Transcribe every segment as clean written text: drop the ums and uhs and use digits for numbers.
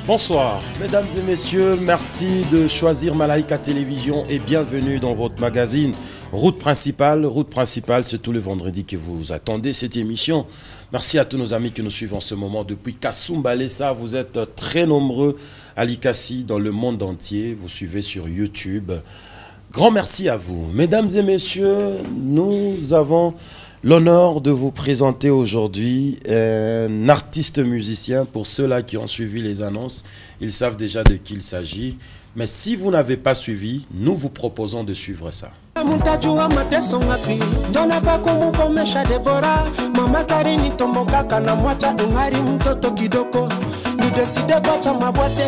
Bonsoir, mesdames et messieurs, merci de choisir Malaika Télévision et bienvenue dans votre magazine Route Principale. Route Principale, c'est tous les vendredis que vous attendez cette émission. Merci à tous nos amis qui nous suivent en ce moment depuis Kasumba Lessa. Vous êtes très nombreux à Likasi dans le monde entier. Vous suivez sur YouTube. Grand merci à vous. Mesdames et messieurs, nous avons l'honneur de vous présenter aujourd'hui un artiste musicien. Pour ceux-là qui ont suivi les annonces, ils savent déjà de qui il s'agit. Mais si vous n'avez pas suivi, nous vous proposons de suivre ça. Décidé kwacha mabwate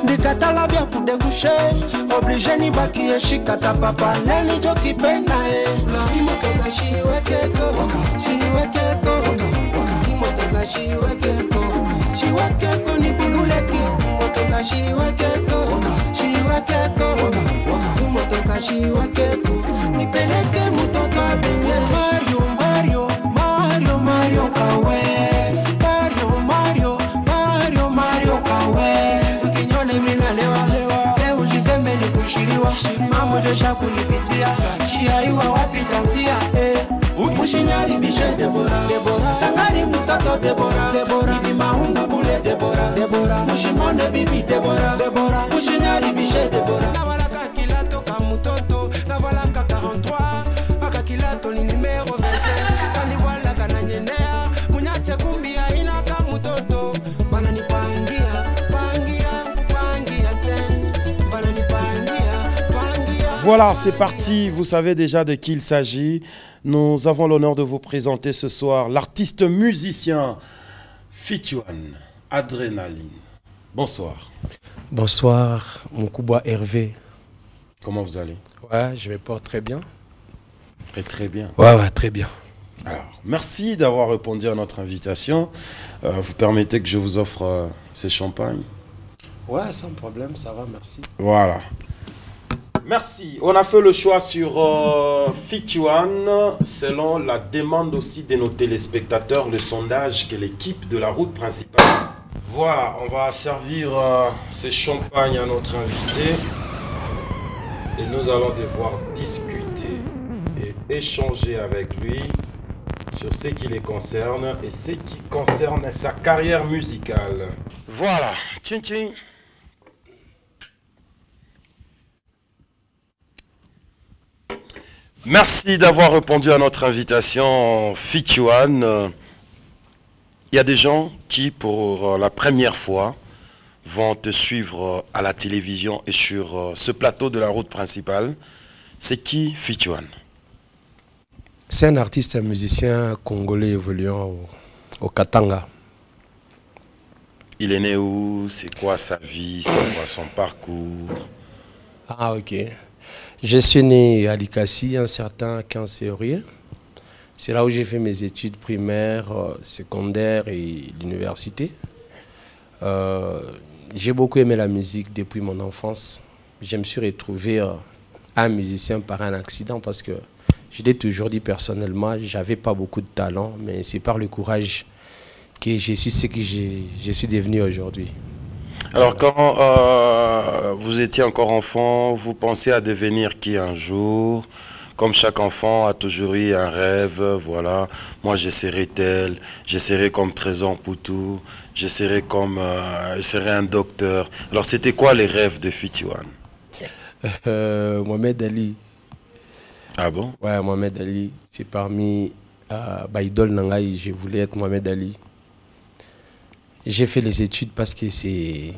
nikatala bya kudegushe oblige ni baki shikata papa leni jokipenda imotoka shiwekeko imotoka shiwekeko ni bululeki imotoka shiwekeko imotoka shiwekeko nipeleke mutoka benye Mario kawe ukinyone mina lewa leo jizembe ni kushiriwa mambo desha kulipitia shiaiwa wapi tanzia Mushinyari bishe Debora Tangari mutato Debora Ibi maungu bule Debora Mushimone bibi Debora Mushinyari bishe Debora Navalaka kilato kamutoto Navalaka 43 Aka kilato ni numero 27 Kaniwala kananyenea Munyache kumbia ina kamutoto Banani pangia sen Banani pangia Voilà, c'est parti. Vous savez déjà de qui il s'agit. Nous avons l'honneur de vous présenter ce soir l'artiste musicien Fituan, Adrénaline. Bonsoir. Bonsoir, mon Kouba Hervé. Comment vous allez? Ouais, je vais pas très bien. Très bien. Ouais, très bien. Alors, merci d'avoir répondu à notre invitation. Vous permettez que je vous offre ces champagnes? Ouais, sans problème, ça va, merci. Voilà. Merci. On a fait le choix sur Fituan selon la demande aussi de nos téléspectateurs, le sondage que l'équipe de la route principale. Voilà, on va servir ces champagnes à notre invité et nous allons devoir discuter et échanger avec lui sur ce qui les concerne et ce qui concerne sa carrière musicale. Voilà, tching tching. Merci d'avoir répondu à notre invitation, Fituan. Il y a des gens qui, pour la première fois, vont te suivre à la télévision et sur ce plateau de la route principale. C'est qui, Fituan? C'est un artiste, un musicien congolais évoluant au Katanga. Il est né où? C'est quoi sa vie? C'est quoi son parcours? Ah, ok. Je suis né à Likasi un certain 15 février. C'est là où j'ai fait mes études primaires, secondaires et l'université. J'ai beaucoup aimé la musique depuis mon enfance. Je me suis retrouvé un musicien par un accident parce que je l'ai toujours dit personnellement, j'avais pas beaucoup de talent, mais c'est par le courage que je suis ce que je suis devenu aujourd'hui. Alors, quand vous étiez encore enfant, vous pensiez à devenir qui un jour? Comme chaque enfant a toujours eu un rêve, voilà. Moi, je serai tel, je serai comme Trésor Poutou, je serai un docteur. Alors, c'était quoi les rêves de Fituan? Mohamed Ali. Ah bon? Ouais, Mohamed Ali, c'est parmi idole nangai, je voulais être Mohamed Ali. J'ai fait les études parce que c'est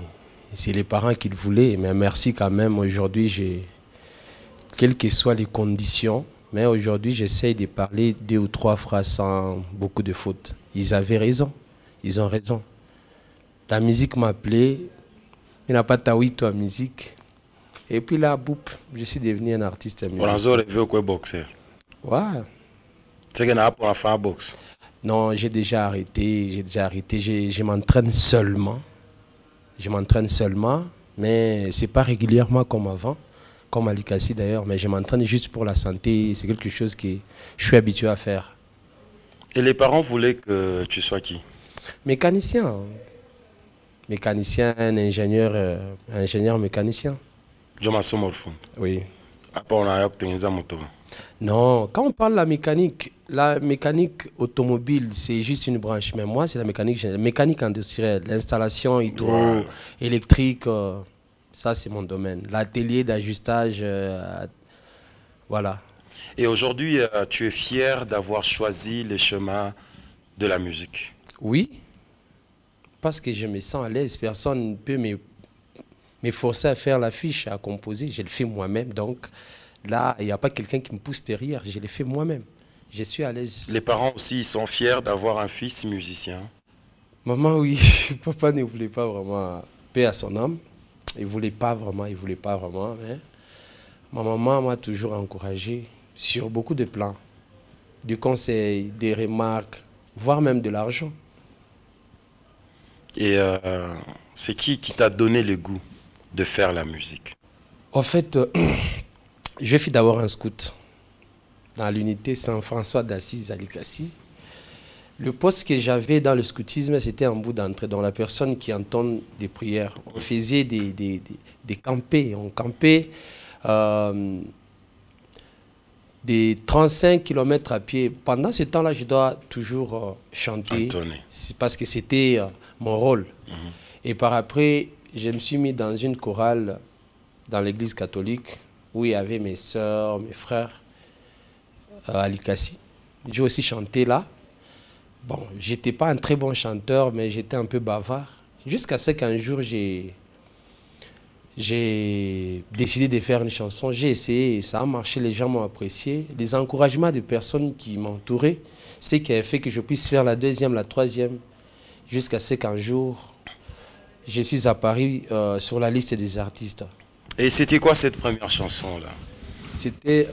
les parents qui le voulaient. Mais merci quand même. Aujourd'hui, quelles que soient les conditions, mais aujourd'hui, j'essaye de parler 2 ou 3 phrases sans beaucoup de fautes. Ils avaient raison. Ils ont raison. La musique m'a appelé. Il n'a pas taoui toi musique. Et puis là, boum, je suis devenu un artiste musicien. On a rêvé au boxer. Ouais. C'est qu'il y a pour la faire boxe. Non, j'ai déjà arrêté. Je m'entraîne seulement. Mais c'est pas régulièrement comme avant, comme à l'ICASI d'ailleurs. Mais je m'entraîne juste pour la santé. C'est quelque chose que je suis habitué à faire. Et les parents voulaient que tu sois qui? Mécanicien. Mécanicien, un ingénieur mécanicien. Oui. Non, quand on parle de la mécanique automobile, c'est juste une branche. Mais moi, c'est la mécanique industrielle, l'installation hydroélectrique, ça c'est mon domaine. L'atelier d'ajustage, voilà. Et aujourd'hui, tu es fier d'avoir choisi les chemins de la musique? Oui, parce que je me sens à l'aise. Personne ne peut me forcer à faire l'affiche, à composer. Je le fais moi-même, donc là, il n'y a pas quelqu'un qui me pousse derrière. Je le fais moi-même. Je suis à l'aise. Les parents aussi, ils sont fiers d'avoir un fils musicien? Maman, oui. Papa ne voulait pas vraiment, paix à son âme. Il ne voulait pas vraiment, mais ma maman m'a toujours encouragé sur beaucoup de plans. Du conseil, des remarques, voire même de l'argent. Et c'est qui t'a donné le goût de faire la musique? En fait, je fus d'abord un scout dans l'unité Saint-François d'Assise à l'ICASI. Le poste que j'avais dans le scoutisme, c'était en bout d'entrée, dans la personne qui entonne des prières. On faisait des campés. On campait des 35 km à pied. Pendant ce temps-là, je dois toujours chanter. Parce que c'était mon rôle. Et par après, je me suis mis dans une chorale dans l'église catholique où il y avait mes soeurs, mes frères à l'ICASI. J'ai aussi chanté là. Bon, je n'étais pas un très bon chanteur, mais j'étais un peu bavard. Jusqu'à ce qu'un jour, j'ai décidé de faire une chanson. J'ai essayé et ça a marché, les gens m'ont apprécié. Les encouragements de personnes qui m'entouraient, c'est ce qui a fait que je puisse faire la 2e, la 3e, jusqu'à ce qu'un jour, je suis apparu sur la liste des artistes. Et c'était quoi cette première chanson-là? C'était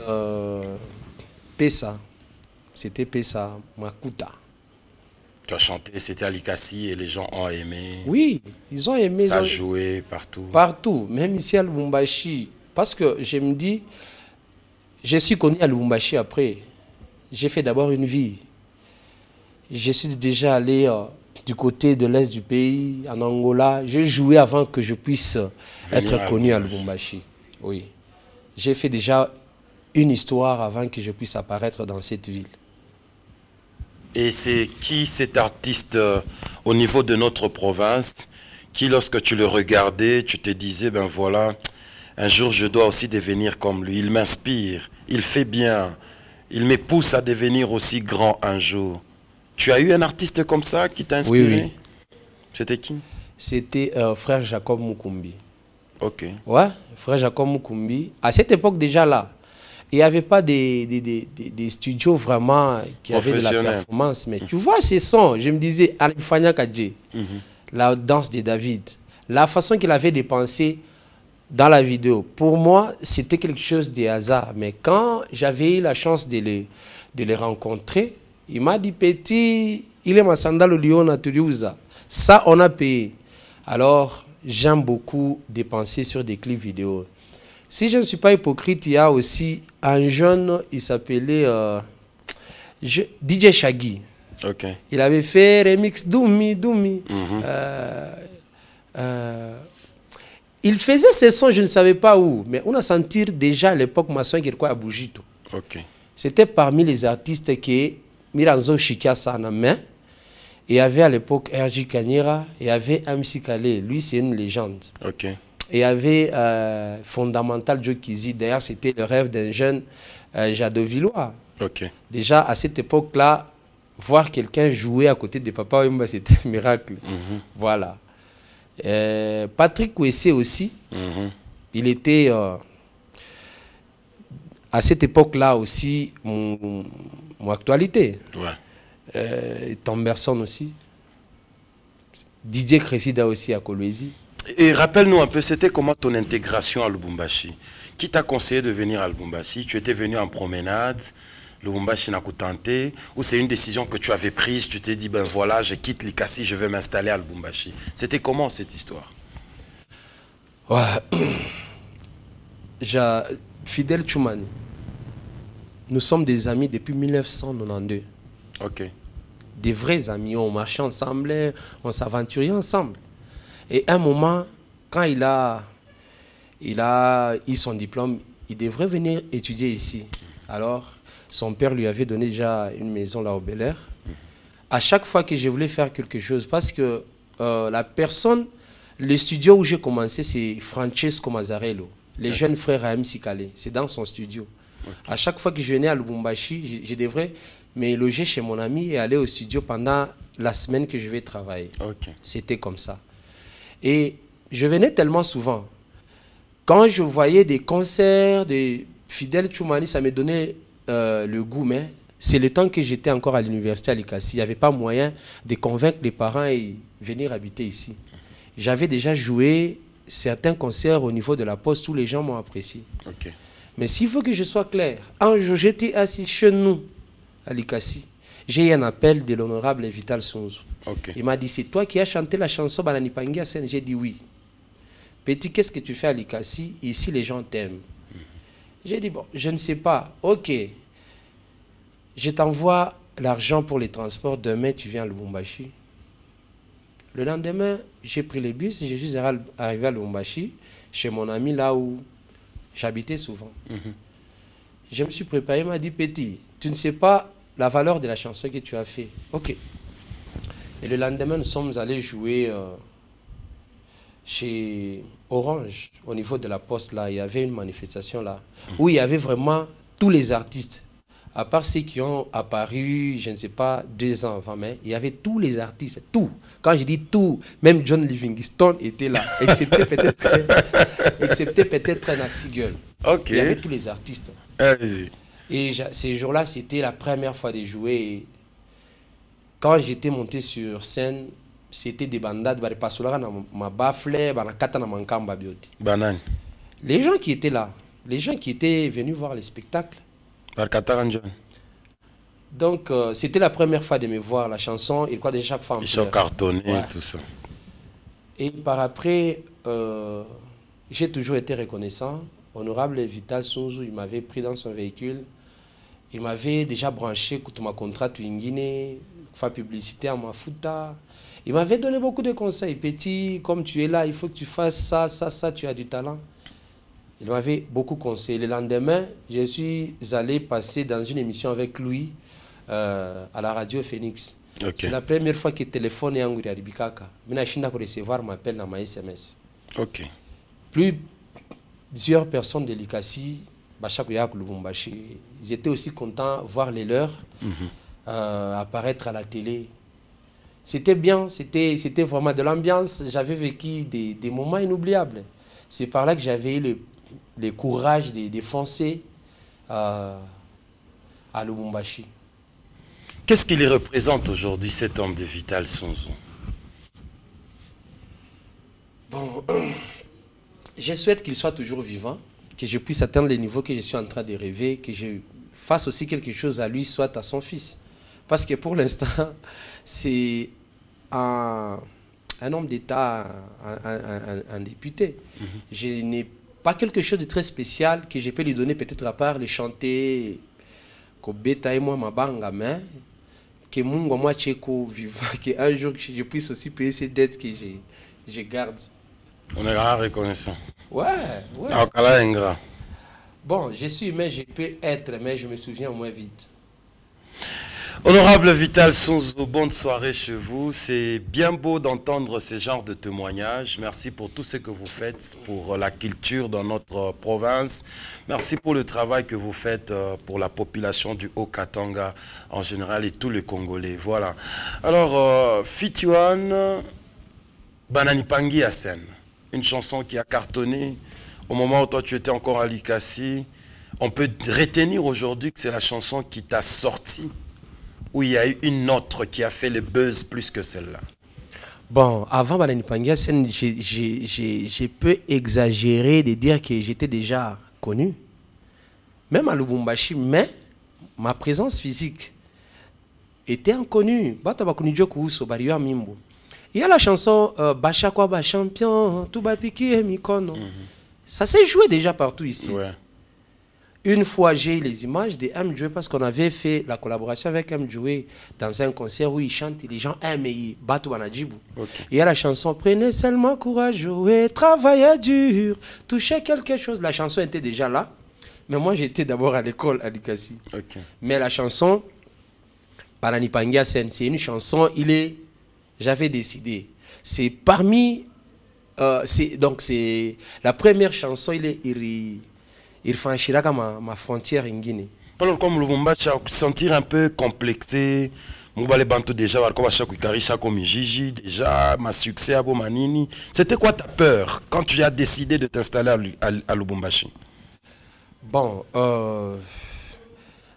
Pesa. C'était Pesa, Makuta. Tu as chanté, c'était à l'ICASI et les gens ont aimé. Oui, ils ont aimé. Ça a joué partout. Partout, même ici à Lubumbashi. Parce que je me dis, je suis connu à Lubumbashi après. J'ai fait d'abord une vie. Je suis déjà allé du côté de l'est du pays, en Angola. J'ai joué avant que je puisse être connu à Lubumbashi. Oui. J'ai fait déjà une histoire avant que je puisse apparaître dans cette ville. Et c'est qui cet artiste au niveau de notre province qui, lorsque tu le regardais, tu te disais, ben voilà, un jour je dois aussi devenir comme lui. Il m'inspire, il fait bien, il me pousse à devenir aussi grand un jour. Tu as eu un artiste comme ça qui t'a inspiré? Oui, oui. C'était qui? C'était frère Jacob Mukumbi. Ok. Ouais, frère Jacob Mukumbi. À cette époque déjà là, il n'y avait pas des studios vraiment qui avaient de la performance. Mais tu vois ces sons, je me disais, Alifania Kadje, la danse de David, la façon qu'il avait dépensé dans la vidéo, pour moi, c'était quelque chose de hasard. Mais quand j'avais eu la chance de les rencontrer, il m'a dit, petit, il est ma sandale au Lyon à Toulouse. Ça, on a payé. Alors, j'aime beaucoup dépenser sur des clips vidéo. Si je ne suis pas hypocrite, il y a aussi un jeune, il s'appelait DJ Shaggy. Okay. Il avait fait remix Doumi. Il faisait ses sons, je ne savais pas où, mais on a senti déjà à l'époque Masson Kirkwa à Boujito. Okay. C'était parmi les artistes qui Miranzo Shikasa en main. Et il y avait à l'époque R.J. Kanyera, et il y avait MC Kale, lui c'est une légende. Okay. Et il y avait Fondamental Joe Kizi, d'ailleurs c'était le rêve d'un jeune Jadovillois. Ok. Déjà, à cette époque-là, voir quelqu'un jouer à côté de Papa Wemba, c'était un miracle. Voilà. Patrick Ouessé aussi, il était à cette époque-là aussi mon actualité. Ouais. Tomberson aussi. Didier Cressida aussi à Kolwezi. Et rappelle-nous un peu, c'était comment ton intégration à Lubumbashi? Qui t'a conseillé de venir à Lubumbashi? Tu étais venu en promenade, Lubumbashi n'a pas tenté, ou c'est une décision que tu avais prise, tu t'es dit, ben voilà, je quitte Likasi, je vais m'installer à Lubumbashi. C'était comment cette histoire? Ouais. Fidel Tchoumani, nous sommes des amis depuis 1992. Ok. Des vrais amis, on marchait ensemble, on s'aventurait ensemble. Et à un moment, quand il a eu son diplôme, il devrait venir étudier ici. Alors, son père lui avait donné déjà une maison là au Bel Air. À chaque fois que je voulais faire quelque chose, parce que le studio où j'ai commencé, c'est Francesco Mazzarello, les jeunes frères à MC Calais. C'est dans son studio. Okay. À chaque fois que je venais à Lubumbashi, je devrais me loger chez mon ami et aller au studio pendant la semaine que je vais travailler. Okay. C'était comme ça. Et je venais tellement souvent. Quand je voyais des concerts de Fidel Tchoumani, ça me donnait le goût. Mais c'est le temps que j'étais encore à l'université à Likasi. Il n'y avait pas moyen de convaincre les parents et venir habiter ici. J'avais déjà joué certains concerts au niveau de la Poste où les gens m'ont apprécié. Okay. Mais s'il faut que je sois clair, un jour j'étais assis chez nous à Likasi. J'ai eu un appel de l'honorable Vital Sonzo. Okay. Il m'a dit, c'est toi qui as chanté la chanson Banani Pangui à scène? J'ai dit oui. Petit, qu'est-ce que tu fais à Likasi? Ici, les gens t'aiment. J'ai dit, bon, je ne sais pas. Ok, je t'envoie l'argent pour les transports. Demain, tu viens à Lubumbashi. Le lendemain, j'ai pris le bus et je suis arrivé à Lubumbashi, chez mon ami, là où j'habitais souvent. Je me suis préparé, il m'a dit, petit, tu ne sais pas la valeur de la chanson que tu as fait. Ok. Et le lendemain, nous sommes allés jouer chez Orange, au niveau de la Poste, là. Il y avait une manifestation là, où il y avait vraiment tous les artistes. À part ceux qui ont apparu, je ne sais pas, 2 ans avant, mais il y avait tous les artistes, tout. Quand je dis tout, même John Livingstone était là, excepté peut-être un Axigueul. Okay. Il y avait tous les artistes. Et ces jours-là, c'était la première fois de jouer. Et quand j'étais monté sur scène, c'était des bandades. Les gens qui étaient là, les gens qui étaient venus voir les spectacles. Donc, c'était la première fois de me voir la chanson. Et quoi, de chaque fois, ils sont cartonnés et tout ça. Et par après, j'ai toujours été reconnaissant. Honorable Vital Sonzo, il m'avait pris dans son véhicule. Il m'avait déjà branché pour ma contrat Twingine, faire publicité à Mafuta. Il m'avait donné beaucoup de conseils. Petit, comme tu es là, il faut que tu fasses ça, ça, ça, tu as du talent. Il m'avait beaucoup conseillé. Le lendemain, je suis allé passer dans une émission avec Louis à la radio Phoenix. Okay. C'est la première fois qu'il téléphone à Nguri Aribikaka. Je vais recevoir mon appel dans ma SMS. Okay. Plusieurs personnes de Likasi, ils étaient aussi contents de voir les leurs apparaître à la télé. C'était bien, c'était vraiment de l'ambiance. J'avais vécu des moments inoubliables. C'est par là que j'avais eu le courage de foncer à Lubumbashi. Qu'est-ce qu'il représente aujourd'hui, cet homme de Vital Sonzo? Bon, je souhaite qu'il soit toujours vivant, que je puisse atteindre les niveaux que je suis en train de rêver, que je fasse aussi quelque chose à lui, soit à son fils. Parce que pour l'instant, c'est un homme d'État, un député. Je n'ai pas quelque chose de très spécial que je peux lui donner, peut-être à part les chanter, Kobeta et moi, ma banga, mais que Mungo, moi, Tcheko, vivant, qu'un jour je puisse aussi payer ces dettes que je garde. On est grand reconnaissant. Ouais, ouais. Ingrat. Bon, je suis humain, je peux être, mais je me souviens moins vite. Honorable Vital Sonzo, bonne soirée chez vous. C'est bien beau d'entendre ce genre de témoignages. Merci pour tout ce que vous faites pour la culture dans notre province. Merci pour le travail que vous faites pour la population du Haut-Katanga en général et tous les Congolais. Voilà. Alors, Fituan Bananipangi Asen, une chanson qui a cartonné au moment où toi tu étais encore à Likasi. On peut retenir aujourd'hui que c'est la chanson qui t'a sorti, où il y a eu une autre qui a fait le buzz plus que celle-là. Bon, avant Bananipangi Asen, j'ai peu exagéré de dire que j'étais déjà connu, même à Lubumbashi, mais ma présence physique était inconnue. Il y a la chanson Bacha quoi ba champion, tout ba piqué et mikono. Ça s'est joué déjà partout ici. Ouais. Une fois, j'ai eu les images de M. Joué parce qu'on avait fait la collaboration avec M. Joué dans un concert où il chante et les gens aiment et battent Banadjibou. Okay. Il y a la chanson Prenez seulement courage et travaillez dur, touchez quelque chose. La chanson était déjà là, mais moi j'étais d'abord à l'école à Likasi. Okay. Mais la chanson Bananipangi Asen, c'est une chanson, j'avais décidé. C'est parmi. Donc c'est la première chanson, il franchira ma frontière en Guinée. Alors comme Lubumbashi, sentir un peu complexé, Moubale Banto déjà, déjà, ma succès à Bomanini. C'était quoi ta peur quand tu as décidé de t'installer à Lubumbashi? Bon,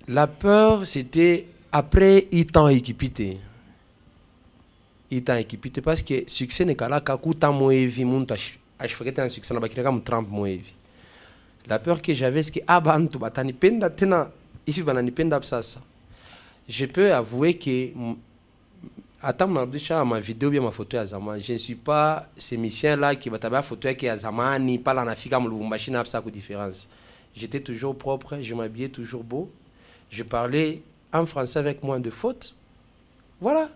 la peur c'était après Itan équipité. Itan équipité parce que succès n'est qu'à la kakuta moevi montage. Je ferais un succès na bakira comme Trump moevi. La peur que j'avais, c'est que abantu batani penda tena ifi banani penda psasa. Je peux avouer que attends ma vidéo bien ma photo à Zaman, je ne suis pas ces messieurs là qui bataba photo qui à Zamani pas la nafika mu Lubumbashi na psa ko différence. J'étais toujours propre, je m'habillais toujours beau. Je parlais en français avec moins de fautes. Voilà.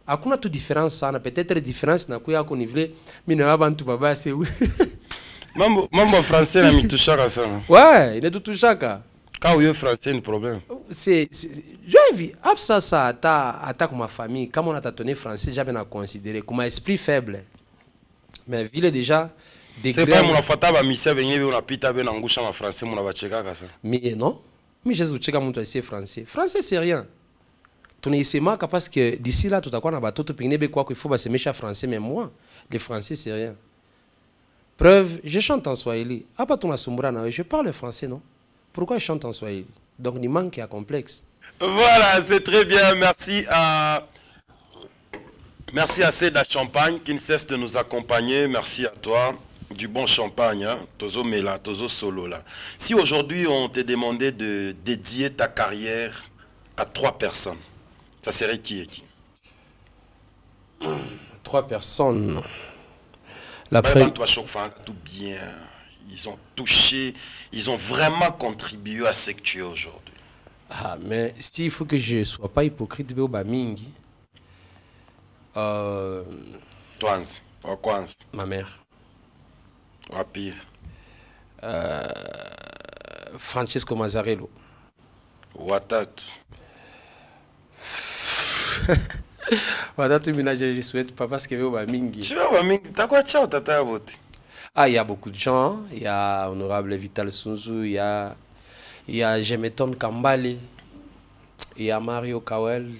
Hakuna toute différence ça, peut-être différence na kuya ko niveau mais na abantu baba c'est oui. Mambo français na mitouchaka ça. Ouais, il est tout touchaka. Quand vous êtes français, un problème. J'ai vu, ça attaque ma famille. Comme on a tâtonné français, j'avais considéré comme un esprit faible. Mais il est déjà c'est pas mon affaire ba mission venir on a pita ben angusha ma français mon va checker ça. Mais non, mais je checker mon c'est français. Français c'est rien. Tu n'es pas parce que d'ici là tout à quoi on a bateau tout pigné quoi qu'il faut se mécher français mais moi les français c'est rien. Preuve, je chante en Swahili. Je parle français, non? Pourquoi je chante en Swahili? Donc, il manque un complexe. Voilà, c'est très bien. Merci à Seda Champagne qui ne cesse de nous accompagner. Merci à toi. Du bon champagne, hein? Tozo Mela, Tozo Solo. Là. Si aujourd'hui on te demandait de dédier ta carrière à 3 personnes, ça serait qui et qui? 3 personnes. Tout bien, ils ont touché, ils ont vraiment contribué à ce que tu es aujourd'hui. Ah, mais s'il faut que je ne sois pas hypocrite, ma mère. Rapide. Francesco Mazzarello. Ouattatu. Je ne souhaite pas parce que ah, il y a beaucoup de gens. Il y a Honorable Vital Sonzo, il y a Jemeton Kambale, il y a Mario Kawel.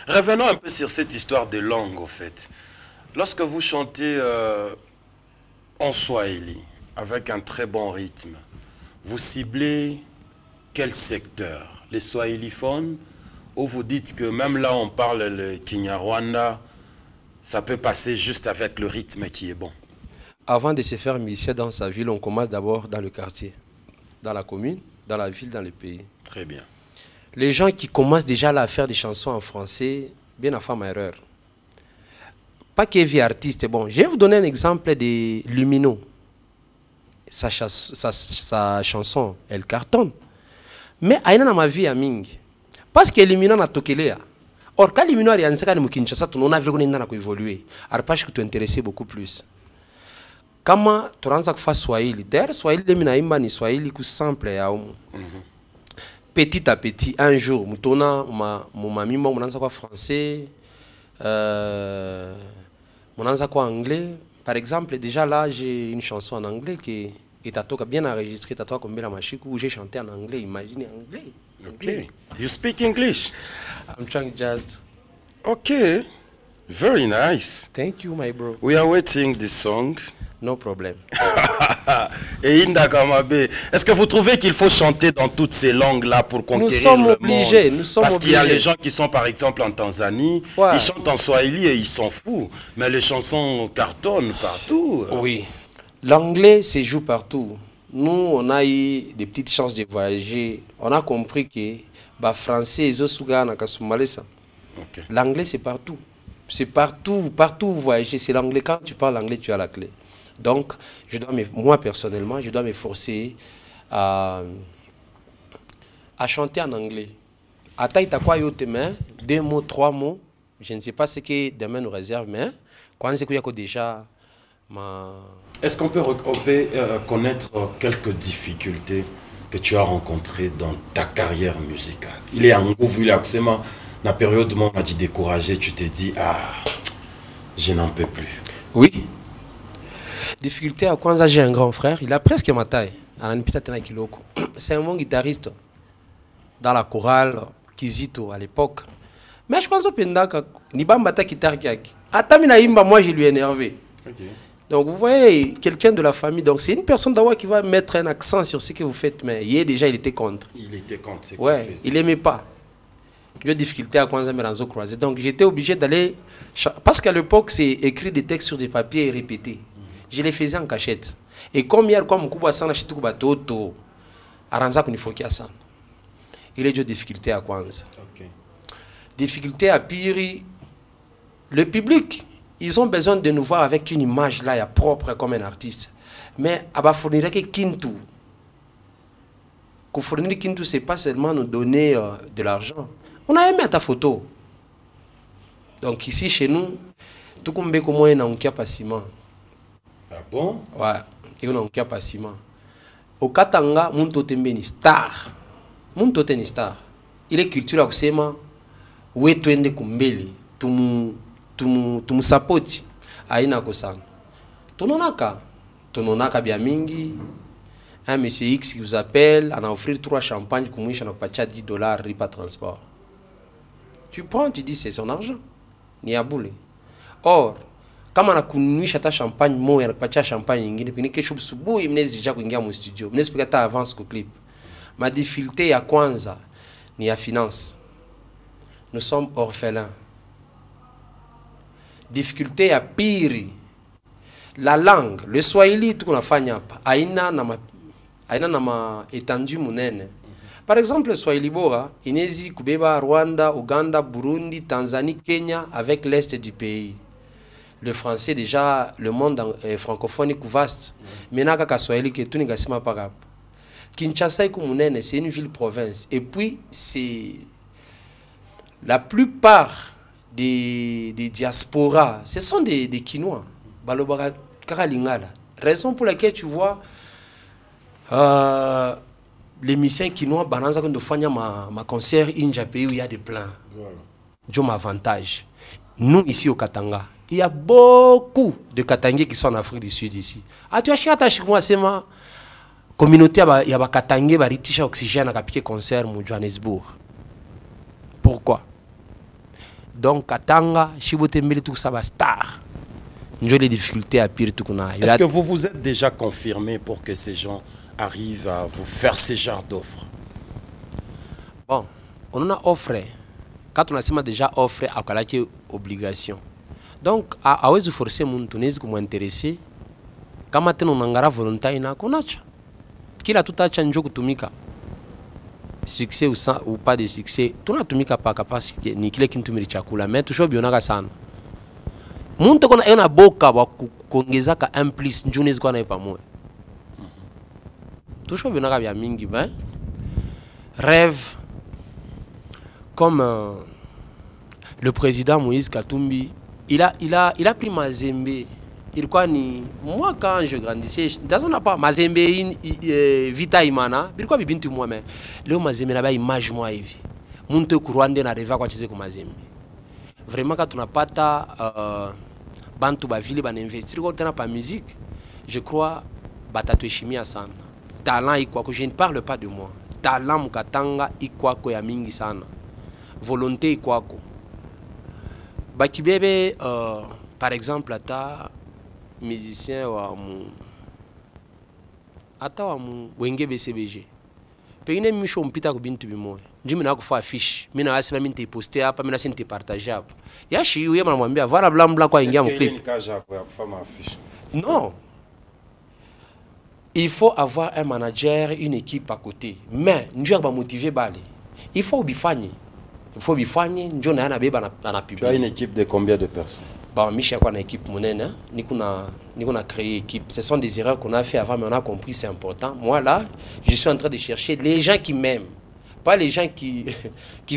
Revenons un peu sur cette histoire de langue, au fait. Lorsque vous chantez en Swahili, avec un très bon rythme, vous ciblez quel secteur? Les swahiliphones? Ou vous dites que même là on parle le Kinyarwanda, ça peut passer juste avec le rythme qui est bon? Avant de se faire musicien dans sa ville, on commence d'abord dans le quartier, dans la commune, dans la ville, dans le pays. Très bien. Les gens qui commencent déjà là à faire des chansons en français, bien à faire ma erreur. Pas qu'il y ait artiste, bon, je vais vous donner un exemple de Lumino. Sa chanson, elle cartonne. Mais il y a dans ma vie à Ming. Parce que Lumino n'a toqué. Or, quand Lumino a réalisé que Kinshasa, on a vu qu'on a évolué. Alors, parce que tu intéressais beaucoup plus. Comment tu as fait Swahili? D'ailleurs, Swahili, ni Swahili, c'est simple. petit à petit, un jour, mon mamie, mon quoi français, mon quoi anglais. Par exemple, déjà là, j'ai une chanson en anglais qui est bien enregistrée, Tato comme la machine où j'ai chanté en anglais. Imaginez anglais. Okay. You speak English? I'm trying just. Okay. Very nice. Thank you, my bro. We are waiting this song. No problem. Et Inda Kamabe, est-ce que vous trouvez qu'il faut chanter dans toutes ces langues-là pour conquérir le monde? Nous sommes Parce qu'il y a obligés. les gens qui sont par exemple en Tanzanie, Ouais. ils chantent en Swahili et ils s'en foutent. Mais les chansons cartonnent partout. Oui. L'anglais se joue partout. Nous, on a eu des petites chances de voyager. On a compris que bah, français, Ok. l'anglais, c'est partout. C'est partout, partout où vous voyagez. C'est l'anglais. Quand tu parles anglais, tu as la clé. Donc, moi personnellement, je dois m'efforcer à chanter en anglais. À taille, tu as quoi, 2 mots, 3 mots. Je ne sais pas ce que demain nous réserve, mais quand c'est qu'il y a déjà Est-ce qu'on peut connaître quelques difficultés que tu as rencontrées dans ta carrière musicale? Il est en gros, il est absolument dans la période où on a dit découragé, tu t'es dit, ah, je n'en peux plus. Oui. Difficulté à Kwanza, j'ai un grand frère, il a presque ma taille. C'est un bon guitariste dans la chorale Kizito à l'époque. Mais je pense que ni bambata guitare kiaki. Atamina imba, moi je lui ai énervé. Okay. Donc vous voyez, quelqu'un de la famille, donc c'est une personne d'Awa qui va mettre un accent sur ce que vous faites, mais il était contre. Il était contre ce que tu Ouais, faisais. il aimait pas. J'ai difficulté à Kwanza Meranzo croisé. Donc j'étais obligé d'aller. Parce qu'à l'époque, c'est écrire des textes sur des papiers et répéter. Je les faisais en cachette. Et comme hier, comme Kuba Sana Chitukuba Toto, Aranza Kunifokia San. Il est de difficulté à Kwanza. Okay. Difficulté à Piri. Le public, ils ont besoin de nous voir avec une image là, propre comme un artiste. Mais à fournir que Kintu. Qu'on fournir Kintu, c'est pas seulement nous donner de l'argent. On a aimé ta photo. Donc ici, chez nous, tout comme Beko est dans un passiment. Ah bon? Ouais, et on a un passiment. Au Katanga, mon totem est star. Mon totem est star. Il est culturel au où est tuende kumbeli, tumu sapoti, aina kosan. Tononaka bien mingi. Un monsieur X qui vous appelle, on a offert 3 champagnes, comme il a pas $10 ripa transport. Tu prends, tu dis c'est son argent. Ni à boule. Or, comme on a connu ta champagne, moi, il a pas champagne, il y a quelque chose de beau, il me dit déjà qu'on est au studio. Il me dit que tu avances au clip. Ma difficulté à Kwanza, ni à finance. Nous sommes orphelins. Difficulté à Piri. La langue, le Swahili, tout qu'on a fait, aina nama étendu munene. Par exemple, le Swahili Bora, Inezi, Kubeba, Rwanda, Ouganda, Burundi, Tanzanie, Kenya, avec l'est du pays. Le français, déjà, le monde francophone est vaste. Maintenant, kaka Swahili, que tout n'est pas parab. Kinshasa, c'est une ville-province. Et puis, c'est la plupart des diasporas, ce sont des Kinois. Balobara Karalingala. Raison pour laquelle tu vois les musiciens Kinois, Bananza, quand on ma concert Inja pays où il y a des plans. J'ai mon avantage. Nous, ici au Katanga, il y a beaucoup de Katangais qui sont en Afrique du Sud ici. Ah, tu as acheté moi, c'est ma communauté, il y a des Katangais qui ont riche oxygène à piquer concert au Johannesburg. Pourquoi? Donc, Katanga, Chibotembele, tout ça va star. Nous les difficultés à pire tout qu'on a. Est-ce que vous êtes déjà confirmé pour que ces gens arrivent à vous faire ce genre d'offres? Bon, on a offert. Quand on a déjà offert à quelle obligation. Donc, à vous forcer mon Tunisie comme intéressé. Quand maintenant on a volontaire na konacha. Qui a tout à changer kutumika. Succès ou pas de succès, tout na tumika pas capacité ni kile kintumiri chakula, mais toujours bionaka sana. Muntu kona ena boka wa kuongeza ka plus njunezi kwa na pamoja. Toujours bionaka bya mingi ben. Rêve comme le président Moïse Katumbi, il a pris Mazembe ilikuwa ni moi quand je grandissais dans on pas Mazembe Vita Imana bilikuwa bibintu moi mais leo Mazembe na ba image moi hivi muntu kurwande na reva kwa chize ku Mazembe vraiment quand tunapata bantu ba vile ba investir kwa tena pa musique je crois batatu heshimia sana talent iko je ne parle pas de moi talent mukatanga iko ya mingi sana volonté iko bakibebe par exemple ata musicien wa wenge BCBG pengine misho mpita ku bintu bimoya njimi na kufa affiche mimi na asema mimi poster hapa mimi na sente partager hapa yashi yeye anamwambia voilà blanc blanc kwa ingia mclip non il faut avoir un manager une équipe à côté mais njoo ba motiver bali il faut bifanye njoo na beba na public. Tu as une équipe de combien de personnes? Bon, Michel a une équipe monnaie, ni qu'on a créé équipe. Ce sont des erreurs qu'on a fait avant, mais on a compris c'est important. Moi là, je suis en train de chercher les gens qui m'aiment, pas les gens qui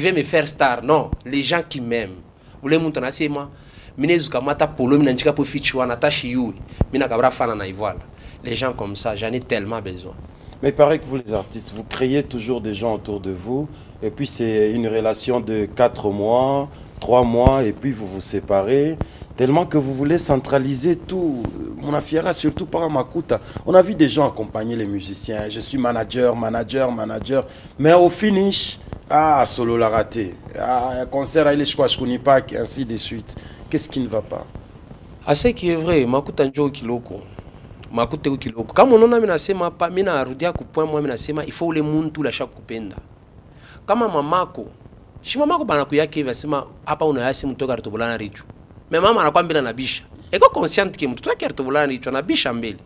veulent me faire star. Non, les gens qui m'aiment. Ou les montants assez moi, minezuka mata polo minanjika po fichwa natashi yui, mina kabra fana na ivoile. Les gens comme ça, j'en ai tellement besoin. Mais il paraît que vous les artistes, vous créez toujours des gens autour de vous, et puis c'est une relation de 4 mois, 3 mois, et puis vous vous séparez, tellement que vous voulez centraliser tout. Mon affaire, surtout par Makuta. On a vu des gens accompagner les musiciens, je suis manager, mais au finish, solo l'a raté, un concert, il est je connais pas, ainsi de suite. Qu'est-ce qui ne va pas? Ce qui est vrai, Makuta njo kiloko. Makuta kiloko. Kama unaona mimi nasema hapa, mimi narudia kupoint moi mimi nasema il faut le muntu la shaka kupenda. Kama mamako, shi mamako bana kuyake hivi asema hapa unayasi mtoka rutubulana richu. Mais mama anakwambia nabisha. Eko consciente que mtu yake rutubulana richu anabisha mbele.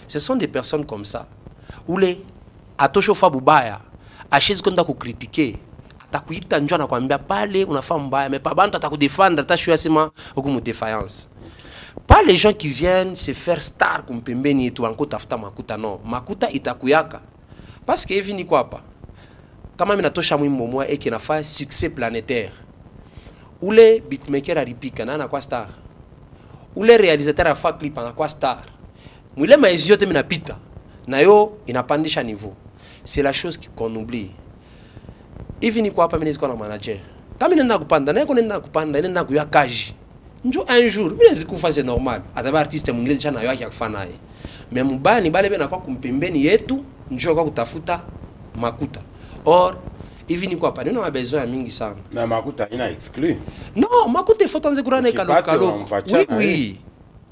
Ce sont des personnes comme ça. Ule atoshofa bubaya, ashizi kwenda kukritiquer, atakuita njoo anakwambia pale unafaa mbaya, mais pas bantu atakudefendre, atashu asema hukumu défaillance. Pas les gens qui viennent se faire star comme pembeni et tout encore tafuta Makuta, non. Makuta itakuyaka. Parce que hivi ni kwa hapa. Kama mimi natosha mwimbo mwa eki nafaa succès planétaire. Ule beatmaker aripika na kwa star. Ule réalisateur afa clip na kwa star. Mwile maezi yote mimi napita. Na yo inapandisha niveau. C'est la chose qu'on oublie. Hivi ni kwa hapa mimi niko na manager. Kama nenda kupanda, na nenda kupanda, nenda kuya kaji. Njo un jour, mimi zikufa c'est normal. Ataba artiste mwingine jana yake akufana naye. Mais mubani bale bena kwa kumpembeni yetu, njo kwa kutafuta Makuta. Or, hivi ni kwa paneno na besoin mingi sana. Mais Makuta ina exclu. Non, Makuta faut tanze kurane kaloko. Oui.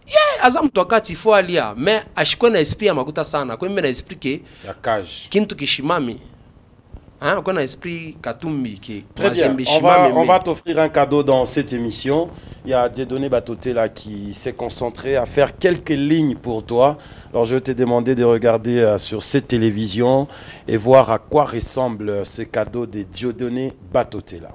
Yeah, azam to wakati faut alia, mais ashiko na esprit ya Makuta sana. Kwa mimi na expliquer ya cage. Kintu kishimami. Hein, on a esprit Katumbi qui très bien. On va t'offrir un cadeau dans cette émission. Il y a Dieudonné Batoté là qui s'est concentré à faire quelques lignes pour toi. Alors je vais te demander de regarder sur cette télévision et voir à quoi ressemble ce cadeau de Dieudonné Batoté là.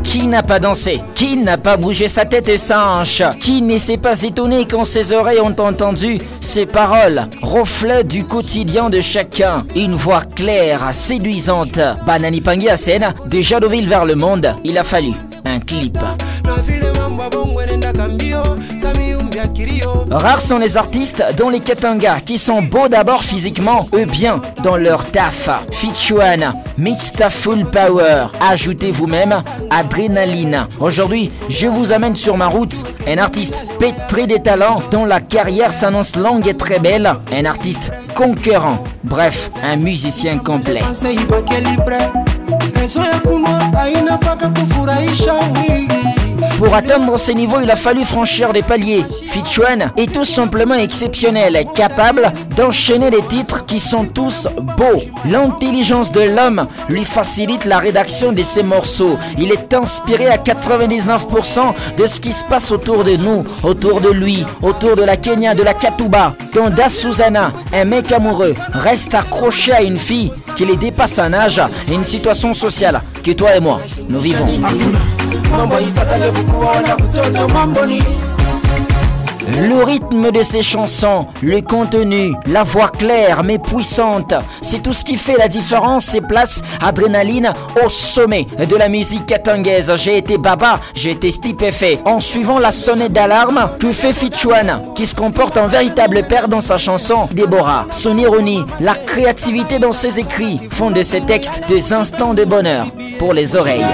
Qui n'a pas dansé? Qui n'a pas bougé sa tête et sa hanche? Qui ne s'est pas étonné quand ses oreilles ont entendu ces paroles, reflet du quotidien de chacun? Une voix claire, séduisante. Banani Pangui à scène, de Jadouville vers le monde, il a fallu un clip. Rares sont les artistes dont les Katanga qui sont beaux d'abord physiquement, eux bien dans leur taf. Fichuan, Mixta Full Power, ajoutez vous-même adrénaline. Aujourd'hui, je vous amène sur ma route un artiste pétri des talents dont la carrière s'annonce longue et très belle. Un artiste conquérant, bref, un musicien complet. Pour atteindre ces niveaux, il a fallu franchir des paliers. Fichuan est tout simplement exceptionnel, capable d'enchaîner des titres qui sont tous beaux. L'intelligence de l'homme lui facilite la rédaction de ses morceaux. Il est inspiré à 99% de ce qui se passe autour de nous, autour de lui, autour de la Kenya, de la Katuba. Tonda Susanna, un mec amoureux, reste accroché à une fille qui les dépasse en âge et une situation sociale que toi et moi, nous vivons. Le rythme de ces chansons, le contenu, la voix claire mais puissante, c'est tout ce qui fait la différence et place Adrénaline au sommet de la musique katangaise. J'ai été Baba, j'ai été stupéfait en suivant la sonnette d'alarme que fait Fitchouane, qui se comporte en véritable père dans sa chanson Déborah. Son ironie, la créativité dans ses écrits font de ces textes des instants de bonheur pour les oreilles.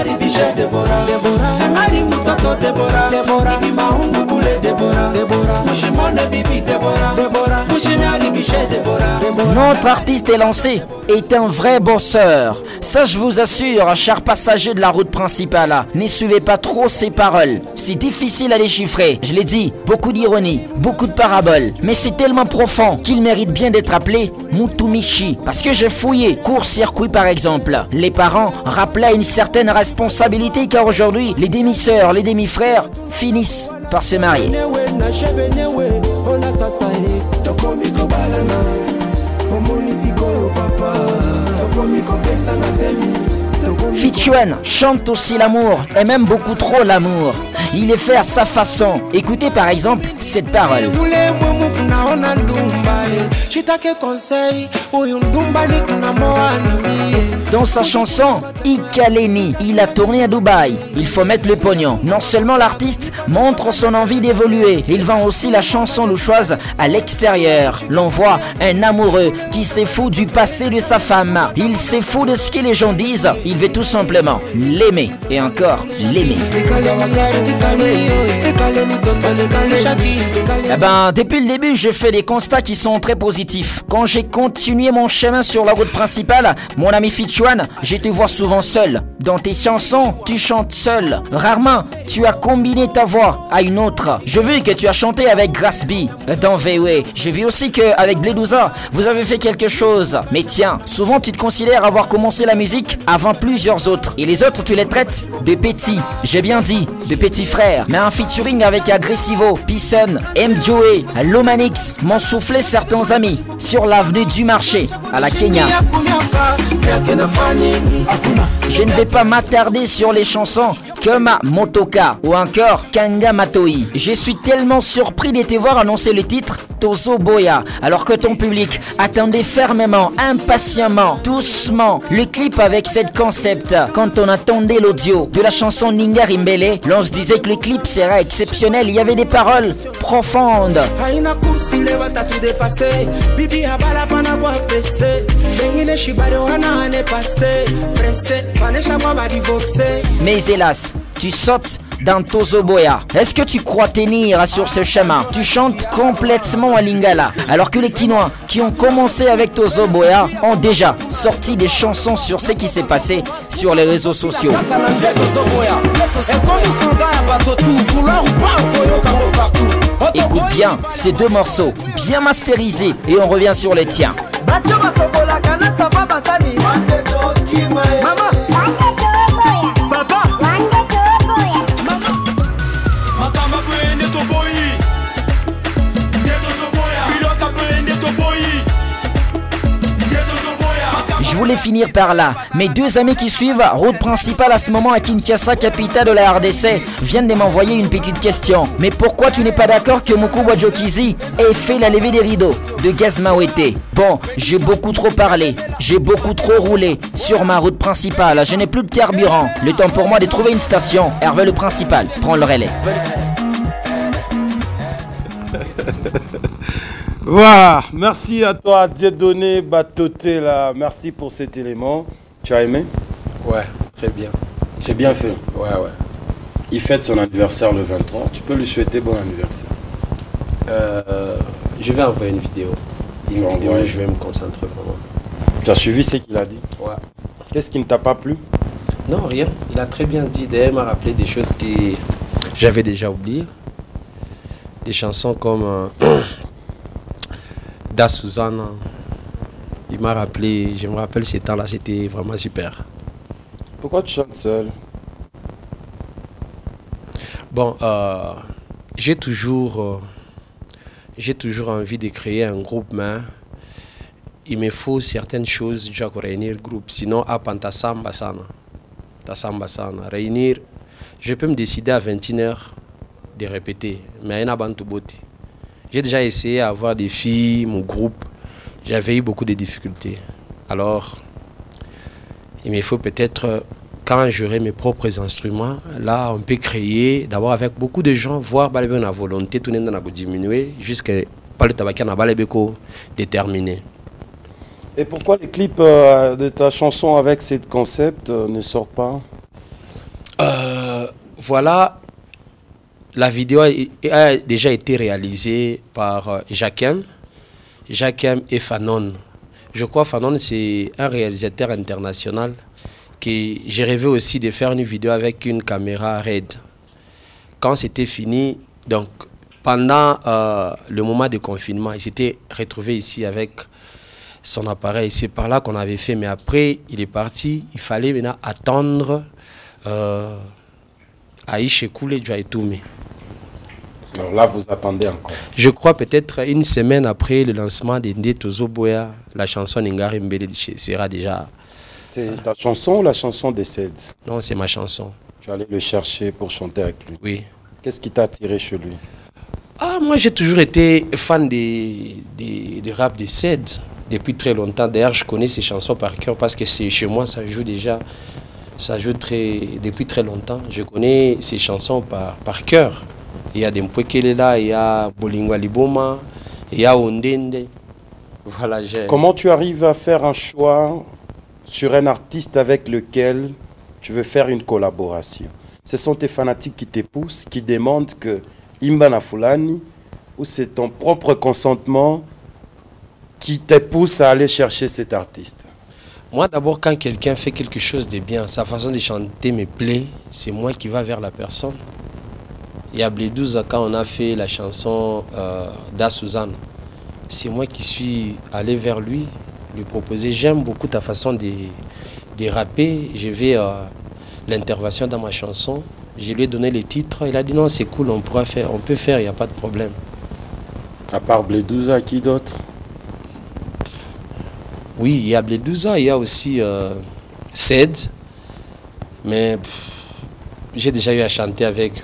Notre artiste est lancé, est un vrai bosseur. Ça je vous assure, chers passagers de la route principale, ne suivez pas trop ses paroles. C'est difficile à déchiffrer, je l'ai dit, beaucoup d'ironie, beaucoup de paraboles. Mais c'est tellement profond qu'il mérite bien d'être appelé Mutumishi. Parce que j'ai fouillé, court-circuit par exemple. Les parents rappelaient une certaine responsabilité car aujourd'hui, les demi-sœurs, les demi-frères finissent par se marier. Fitchouane chante aussi l'amour, et même beaucoup trop l'amour. Il est fait à sa façon. Écoutez par exemple cette parole. Dans sa chanson Ikaleni, il a tourné à Dubaï. Il faut mettre le pognon. Non seulement l'artiste montre son envie d'évoluer, il vend aussi la chanson louchoise à l'extérieur. L'on voit un amoureux qui s'est fou du passé de sa femme. Il s'est fou de ce que les gens disent. Il veut tout simplement l'aimer et encore l'aimer. Eh ben, depuis le début, j'ai fait des constats qui sont très positifs. Quand j'ai continué mon chemin sur la route principale, mon ami Fitchouane, je te vois souvent seul. Dans tes chansons, tu chantes seul. Rarement, tu as combiné ta voix à une autre. Je vu que tu as chanté avec Grasby dans VW. J'ai vu aussi qu'avec Bledouza, vous avez fait quelque chose. Mais tiens, souvent tu te considères avoir commencé la musique avant plusieurs autres. Et les autres, tu les traites de petits. J'ai bien dit, de petits frères. Mais un featuring avec Aggressivo, Pisson, M. Joey, Lomanix m'ont soufflé certains amis sur l'avenue du marché à la Kenya. Je ne vais pas m'attarder sur les chansons comme Motoka ou encore Kanga Matoi. Je suis tellement surpris de te voir annoncer le titre Tozo Boya, alors que ton public attendait fermement, impatiemment, doucement le clip avec cette concept. Quand on attendait l'audio de la chanson Ninga Rimbele, l'on se disait que le clip serait exceptionnel. Il y avait des paroles profondes. Mais hélas, tu sautes dans Tozo Boya. Est-ce que tu crois tenir sur ce chemin? Tu chantes complètement à Lingala, alors que les Kinois qui ont commencé avec Tozo Boya ont déjà sorti des chansons sur ce qui s'est passé sur les réseaux sociaux. Écoute bien ces deux morceaux, bien masterisés, et on revient sur les tiens. Je voulais finir par là. Mes deux amis qui suivent route principale à ce moment à Kinshasa, capitale de la RDC, viennent de m'envoyer une petite question. Mais pourquoi tu n'es pas d'accord que Mukubwa Jokizi ait fait la levée des rideaux de Gaz Mawete? Bon, j'ai beaucoup trop parlé, j'ai beaucoup trop roulé sur ma route principale. Je n'ai plus de carburant. Le temps pour moi de trouver une station. Hervé le principal, prends le relais. Voilà, merci à toi Dieudonné Batoté là, merci pour cet élément. Tu as aimé? Ouais, très bien. C'est bien fait. Ouais. Il fête son anniversaire le 23, tu peux lui souhaiter bon anniversaire. Je vais envoyer une vidéo. Je vais me concentrer vraiment. Tu as suivi ce qu'il a dit? Ouais. Qu'est-ce qui ne t'a pas plu? Non, rien. Il a très bien dit. D'ailleurs, il m'a rappelé des choses que j'avais déjà oubliées. Des chansons comme Da Susanna. Il m'a rappelé, je me rappelle ces temps-là, c'était vraiment super. Pourquoi tu chantes seul? Bon, j'ai toujours envie de créer un groupe, mais il me faut certaines choses déjà pour réunir le groupe. Sinon, à Pantasamba Sana, réunir, je peux me décider à 21h de répéter, mais il y a un bantu beauté. J'ai déjà essayé d'avoir des filles, mon groupe. J'avais eu beaucoup de difficultés. Alors, il me faut peut-être, quand j'aurai mes propres instruments, là, on peut créer, d'abord avec beaucoup de gens, voir la volonté, tout le monde diminuer, jusqu'à pas le tabac déterminé. Et pourquoi les clips de ta chanson avec ce concept ne sortent pas? Voilà, la vidéo a déjà été réalisée par Jacquem et Fanon. Je crois que Fanon, c'est un réalisateur international que j'ai rêvé aussi de faire une vidéo avec une caméra RED. Quand c'était fini, donc pendant le moment de confinement, il s'était retrouvé ici avec son appareil. C'est par là qu'on avait fait, mais après, il est parti. Il fallait maintenant attendre Aïche Koulé Djaïtoumé. Alors là, vous attendez encore. Je crois peut-être une semaine après le lancement d'Indé Tozo Boya, la chanson Ngari Mbele sera déjà... C'est ta chanson ou la chanson des Cèdes? Non, c'est ma chanson. Tu allais le chercher pour chanter avec lui. Oui. Qu'est-ce qui t'a attiré chez lui? Ah, moi, j'ai toujours été fan des rap des Cèdes depuis très longtemps. D'ailleurs, je connais ces chansons par cœur parce que c'est chez moi, ça joue déjà. Ça joue depuis très longtemps. Je connais ces chansons par cœur. Il y a des Mpwekelela, il y a Bolingwa Liboma, il y a Ondende. Voilà, comment tu arrives à faire un choix sur un artiste avec lequel tu veux faire une collaboration? Ce sont tes fanatiques qui te poussent, qui demandent que Imbana Fulani, ou c'est ton propre consentement qui te pousse à aller chercher cet artiste? Moi, d'abord, quand quelqu'un fait quelque chose de bien, sa façon de chanter me plaît, c'est moi qui va vers la personne. Il y a Blédouza, quand on a fait la chanson d'A Suzanne, c'est moi qui suis allé vers lui, lui proposer. J'aime beaucoup ta façon de rapper. Je vais l'intervention dans ma chanson. Je lui ai donné les titres. Il a dit non, c'est cool, on peut faire, il n'y a pas de problème. À part Blédouza, qui d'autre? Oui, il y a Blédouza, il y a aussi Ced. Mais j'ai déjà eu à chanter avec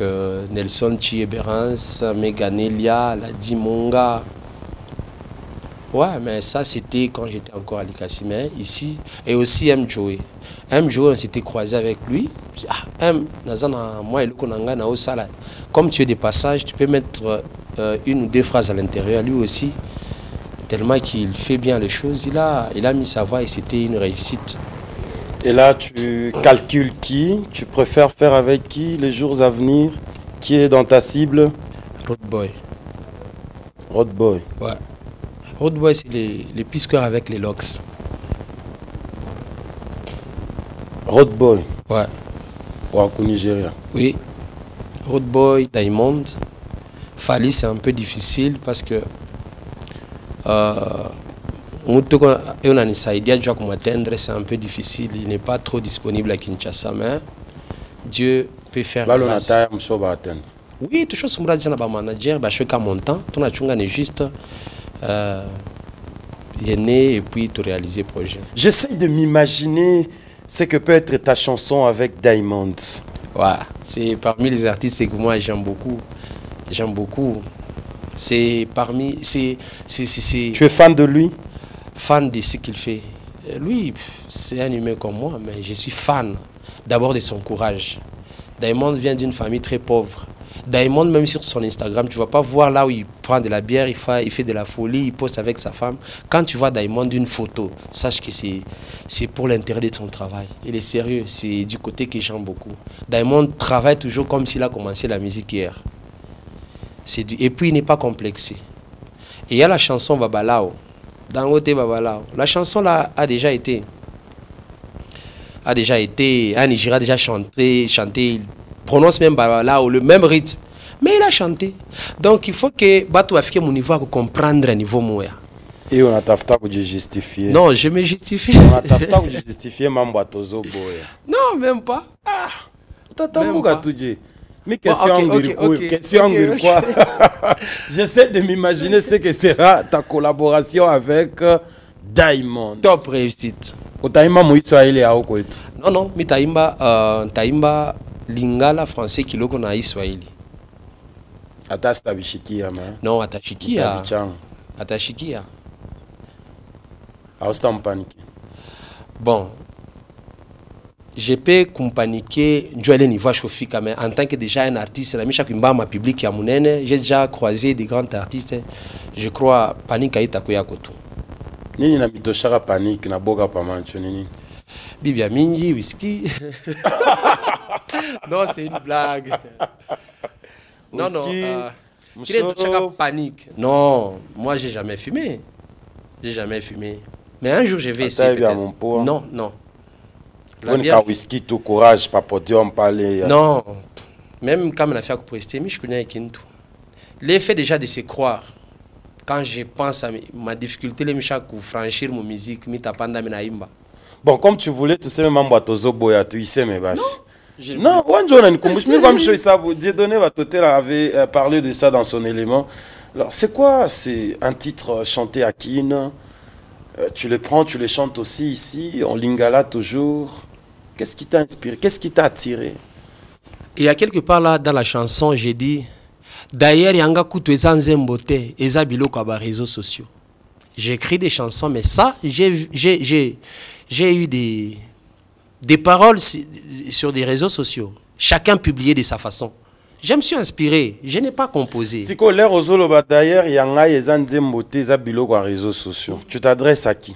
Nelson Chieberance, Meganelia, la Dimonga. Ouais, mais ça c'était quand j'étais encore à l'Ikassimé, ici. Et aussi M. Joey. M. Joey, on s'était croisé avec lui. Comme tu es des passages, tu peux mettre une ou deux phrases à l'intérieur. Lui aussi, tellement qu'il fait bien les choses, il a mis sa voix et c'était une réussite. Et là, tu calcules qui? Tu préfères faire avec qui les jours à venir? Qui est dans ta cible? Road Boy. Road Boy. Ouais. Road Boy, c'est les pisqueurs avec les locks. Road Boy. Ouais. Au Nigeria. Oui. Road Boy, Diamond. Fali, c'est un peu difficile parce que c'est un peu difficile. Il n'est pas trop disponible à Kinshasa, mais Dieu peut faire grâce. Oui, toujours sur le manager, je suis qu'à mon temps. Ton achunga est juste né et puis tu réaliser le projet. J'essaie de m'imaginer ce que peut être ta chanson avec Diamond. Ouais, c'est parmi les artistes que moi j'aime beaucoup. J'aime beaucoup. C'est parmi. Tu es fan de lui? Fan de ce qu'il fait. Lui, c'est un humain comme moi, mais je suis fan d'abord de son courage. Diamond vient d'une famille très pauvre. Diamond, même sur son Instagram, tu ne vas pas voir là où il prend de la bière, il fait de la folie, il poste avec sa femme. Quand tu vois Diamond une photo, sache que c'est pour l'intérêt de son travail. Il est sérieux, c'est du côté que j'aime beaucoup. Diamond travaille toujours comme s'il a commencé la musique hier. Et puis il n'est pas complexé. Et il y a la chanson Babalao. Dangote Babalao. La chanson là a déjà été. Un Nigeria a déjà chanté. Il prononce même Babalao, le même rythme. Mais il a chanté. Donc il faut que Batou Afrique mon niveau à comprendre un niveau moya. Et on a tafta pour justifier. Non, je me justifie. On a tafta pour justifier Mambo Tozo Boya. Non, même pas. Ah, tata Mouga Toudje. Mais question quoi? J'essaie de m'imaginer ce que sera ta collaboration avec Diamond. Top réussite. Otaïma Mouitsa il est à Okoetu. Non, mais taïmba lingala français qui loko na Iswahili. Atas Tabishikia, man. Non, Atashikia. Tabichang. Atashikia. Austin paniqué. Bon. Je peux paniquer, Joël Niva Chofika, mais en tant que déjà un artiste, ma public j'ai déjà croisé des grands artistes. Je crois panique à Itakoya Koto. Nini na mitoshaka panique na boga pa mancho nini. Bibia Mingi, whisky. Non, c'est une blague. Non, non. Qui est panique? Non, moi j'ai jamais fumé. J'ai jamais fumé. Mais un jour je vais essayer. Non, non. Un whisky tout courage, pas podium, parler. Non, même quand on a fait pour rester, je connais Kintu. L'effet déjà de se croire. Quand je pense à ma difficulté, les michak pour franchir mon musique, bon, comme tu voulais, tu sais, même à Tozo Boya, tu sais, mais vache. Non, one jour, Dieudonné Batotel avait parlé de ça dans son élément. Alors, c'est quoi? C'est un titre chanté à Kin. Tu le prends, tu le chantes aussi ici, en lingala toujours. Qu'est-ce qui t'a inspiré? Qu'est-ce qui t'a attiré? Il y a quelque part là dans la chanson, j'ai dit d'ailleurs, yanga kutu eza nzembote, eza biloko ba réseaux sociaux. J'écris des chansons, mais ça, j'ai eu des paroles sur des réseaux sociaux. Chacun publiait de sa façon. Je me suis inspiré, je n'ai pas composé. Si tu l'air aux oloba d'ailleurs, il y a un nzembote, eza biloko ba réseaux sociaux. Tu t'adresses à qui?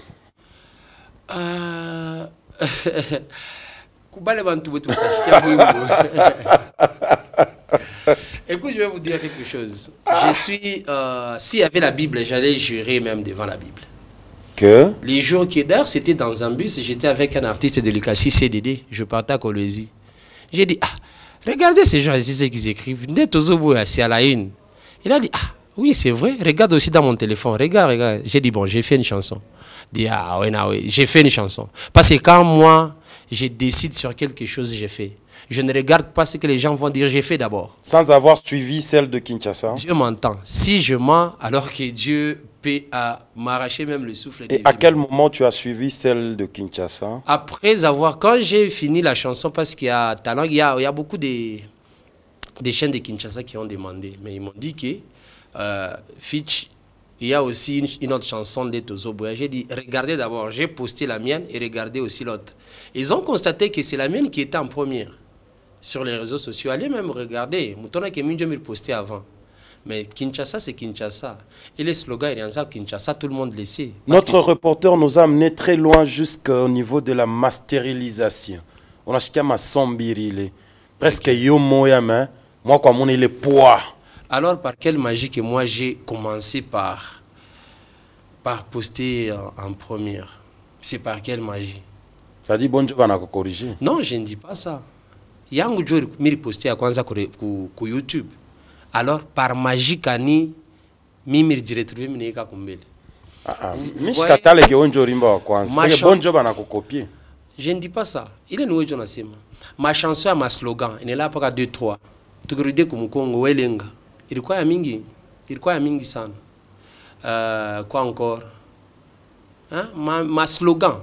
Écoute, je vais vous dire quelque chose. Je suis, s'il y avait la Bible, j'allais jurer même devant la Bible. Que? Les jours qui d'ailleurs, c'était dans un bus, j'étais avec un artiste de l'UCASI CDD, je partais à Colosie. J'ai dit, regardez ces gens ici, ce qu'ils écrivent. C'est à la une. Il a dit, oui, c'est vrai, regarde aussi dans mon téléphone, regarde. J'ai dit, bon, j'ai fait une chanson. Il dit, oui, j'ai fait une chanson. Parce que quand moi, je décide sur quelque chose, j'ai fait. Je ne regarde pas ce que les gens vont dire, j'ai fait d'abord. Sans avoir suivi celle de Kinshasa. Dieu m'entend. Si je mens, alors que Dieu peut m'arracher même le souffle. Et à quel moment tu as suivi celle de Kinshasa? Après avoir, quand j'ai fini la chanson, parce qu'il y a talent, il y a beaucoup des chaînes de Kinshasa qui ont demandé. Mais ils m'ont dit que Fitch, il y a aussi une autre chanson de Tozo Boya. J'ai dit, regardez d'abord, j'ai posté la mienne et regardez aussi l'autre. Ils ont constaté que c'est la mienne qui était en première sur les réseaux sociaux. Allez même regarder. Moutona qui est posté avant. Mais Kinshasa, c'est Kinshasa. Et les slogans, il y a Kinshasa, tout le monde le sait. Notre reporter nous a amené très loin jusqu'au niveau de la masterilisation. On a acheté ma sombirile. Presque yomoya, mais moi, comme on est le poids. Alors, par quelle magie que moi, j'ai commencé par poster en première? C'est par quelle magie? Ça dit bon Dieu va nous corriger. Non, je ne dis pas ça. Yangu Jour miri posté à Kwanza ku YouTube. Alors par magie kani mimi retrouver mineka kumbele. Mishka tale ke onjo rimba wa Kwanza. C'est bon Dieu va nous copier. Je ne dis pas ça. Il est noué Jonasema. Ma chanson a ma slogan, il est là pour 2 3. Tukuride kumukongo welenga. Ilikuwa ya mingi sana. Quoi encore? Hein? Ma slogan,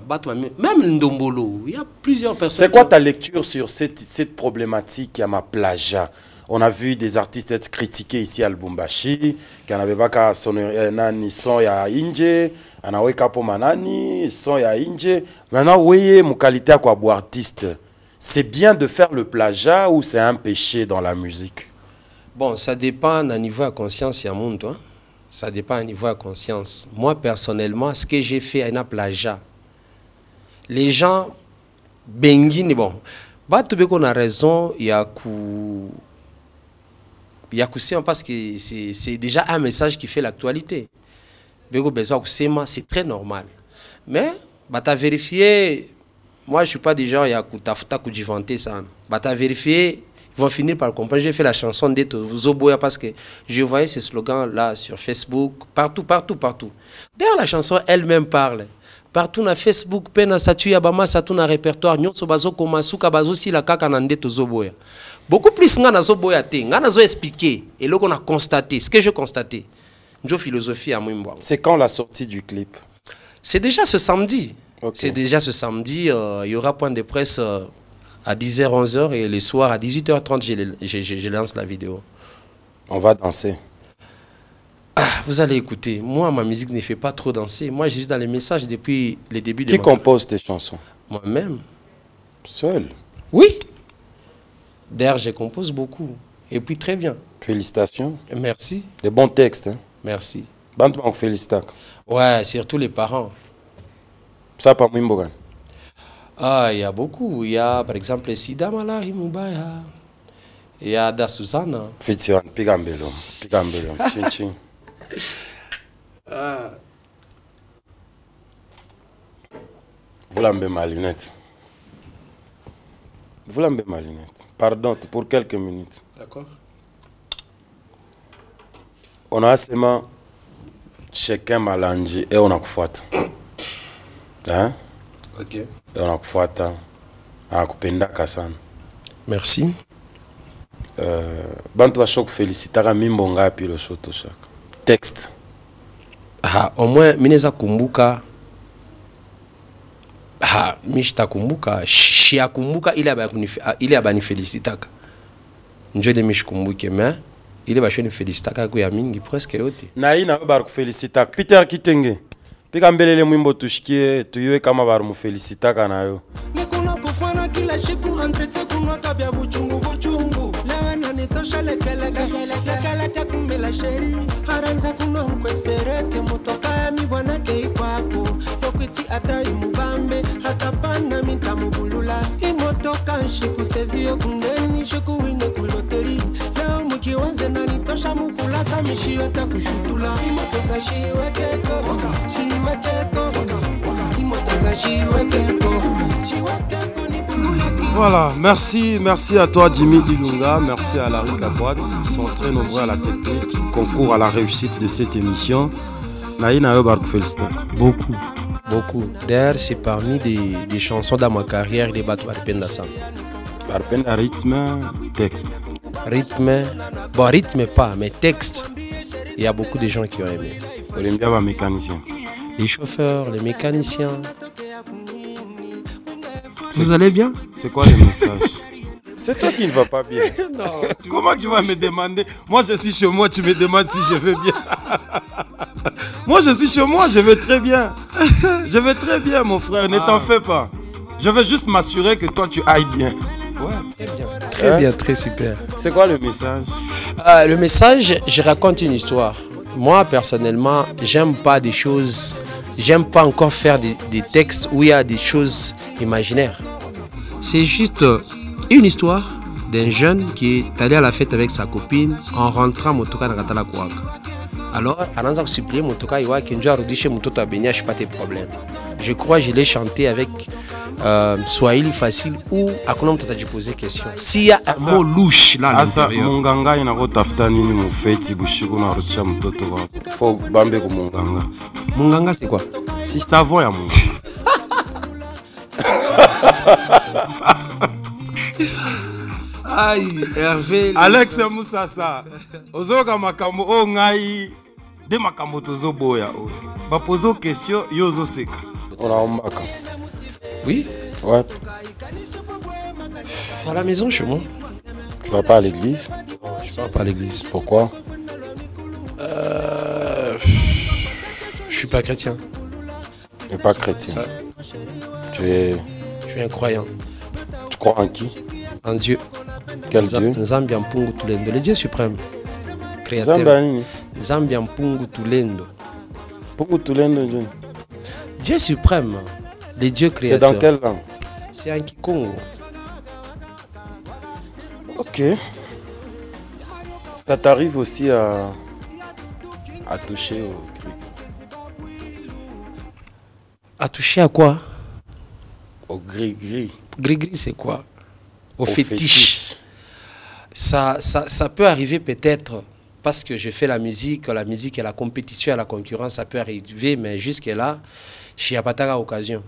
même Ndombolo, il y a plusieurs personnes. C'est quoi ta lecture sur cette problématique à ma plagiat? On a vu des artistes être critiqués ici à Lubumbashi, qui n'avaient pas qu'à sonner son ya Inje, anaweka po manani, son ya Inje. Maintenant, oui, mon qualité à quoi boire artiste. C'est bien de faire le plagiat ou c'est un péché dans la musique? Bon, ça dépend d'un niveau de conscience, il y a monde, hein? Ça dépend du niveau de conscience. Moi, personnellement, ce que j'ai fait, c'est un plagiat. Les gens, bengini, bon, on a raison, il y a parce que c'est déjà un message qui fait l'actualité. C'est très normal. Mais, tu as vérifié, moi, je ne suis pas du genre, il y a vanter ça. Tu as vérifié. Ils vont finir par comprendre. J'ai fait la chanson de Zoboya parce que je voyais ces slogans-là sur Facebook, partout. D'ailleurs, la chanson elle-même parle. Partout na Facebook, pena statut yabama satu na répertoire, nyonso bazo komasuka bazo si la kaka nande to Zoboya. Beaucoup plus nga na Zoboya te, nga na zo expliquer et là qu'on a constaté, ce que je constaté. Njo philosophie à Mwimbo. C'est quand la sortie du clip? C'est déjà ce samedi. Okay. C'est déjà ce samedi, il y aura point de presse à 10h, 11h et le soir à 18h30, je lance la vidéo. On va danser. Vous allez écouter. Moi, ma musique ne fait pas trop danser. Moi, je suis dans les messages depuis les débuts de Qui compose tes chansons? Moi-même. Seul? Oui. D'ailleurs, je compose beaucoup. Et puis, très bien. Félicitations. Merci. Des bons textes. Hein? Merci. Bantu félicitations. Ouais, surtout les parents. Ça, pas Mwimbogan. Ah, il y a beaucoup. Il y a, par exemple, Sida Malahi Mubaya. Il y a Da Susanna. Fitiwan, Pigambelo. Pigambelo. Chin chin. Vous l'embêtez ma lunette. Vous l'embêtez ma lunette. Pardon, pour quelques minutes. D'accord. On a seulement chacun malangé et on a kufuata. Hein? Ok. Et on a kufuata. Akupendaka sana. Merci. Bantu wa shok félicitaka mimbo ngapi lo shoto shaka. Texte. Ah, au moins, mineza kumbuka. Ah, mishta kumbuka. Shia kumbuka ile abani felicitaka. Njole mish kumbuke, mais ile bashoni felicitaka kuya mingi presque yote. Na ina bar ku felicitaka. Peter Kitenge. Pika mbelele mwimbo tushikie tuyue kama bar mu felicitaka nayo. Nikuna kufana kila siku entrete kunwa kabya buchungu lewe nani tosha lekeleka kumela sheri haranza kunwa mkwespereke motoka ya mibwana ke ikwako yokwiti ata imubambe hatapana mintamubulula imotoka nshiku seziyo kundeni shiku wine kuloteri leo mukiwanze nani tosha mukulasa mishiyo ta kushutula imotoka shiwekeko imotoka shiwekeko Voilà, merci à toi Jimmy Ilunga, merci à Larry Capoite, ils sont très nombreux à la technique, qui concourent à la réussite de cette émission. Beaucoup. D'ailleurs, c'est parmi des chansons dans ma carrière, les Batu Barpenda Sam. Barpenda rythme, texte. Rythme, bon rythme pas, mais texte. Il y a beaucoup de gens qui ont aimé. Les chauffeurs, les mécaniciens. Vous allez bien? C'est quoi le message? C'est toi qui ne vas pas bien. Non. Comment tu vas me demander? Moi je suis chez moi, tu me demandes si je vais bien. Moi je suis chez moi, je vais très bien. Je vais très bien mon frère, ne t'en fais pas. Je veux juste m'assurer que toi tu ailles bien. Ouais, très bien. Très bien, très super. C'est quoi le message? Le message, je raconte une histoire. Moi personnellement, j'aime pas des choses... J'aime pas encore faire des textes où il y a des choses imaginaires. C'est juste une histoire d'un jeune qui est allé à la fête avec sa copine en rentrant motoka na katala kuwaka. Alors, anaanza kusupplie motoka iwa kinjua rudishe mtoto abenya pas tes problèmes. Je crois que je l'ai chanté avec Swahili facile ou akuna mtoto ajiposer question. S'il y a un mot louche là à l'intérieur. Munganga inakota nini mu feti bushiku na rudisha mtoto wako. Faut bambe ku munganga. Munganga c'est quoi? Si savon ya mungu. Aïe, Hervé. Alex Moussassa. Ozoka makambo o ngai de makambo tozo boya o. Ba poser question yozo seka. On a ombaka. Oui. Ouais. À la maison chez moi. Tu vas pas à l'église? Non, je vais pas à l'église. Pourquoi? Je suis pas chrétien. Tu n'es pas chrétien. Tu es... Je suis un croyant. Tu crois en qui? En Dieu. Quel Dieu? Nzambi Mpungu Tulendo, le Dieu suprême. Créateur. Nzambi Mpungu Tulendo. Mpungu Tulendo, Dieu. Dieu suprême, le Dieu créateur. C'est dans quelle langue? C'est en Kikongo. Ok. Ça t'arrive aussi à toucher au gris. À toucher à quoi? Au gris-gris. Gris-gris, c'est quoi? Au fétiche. Ça peut arriver peut-être parce que je fais la musique et la compétition et la concurrence, ça peut arriver, mais jusque-là, je n'ai pas eu l'occasion.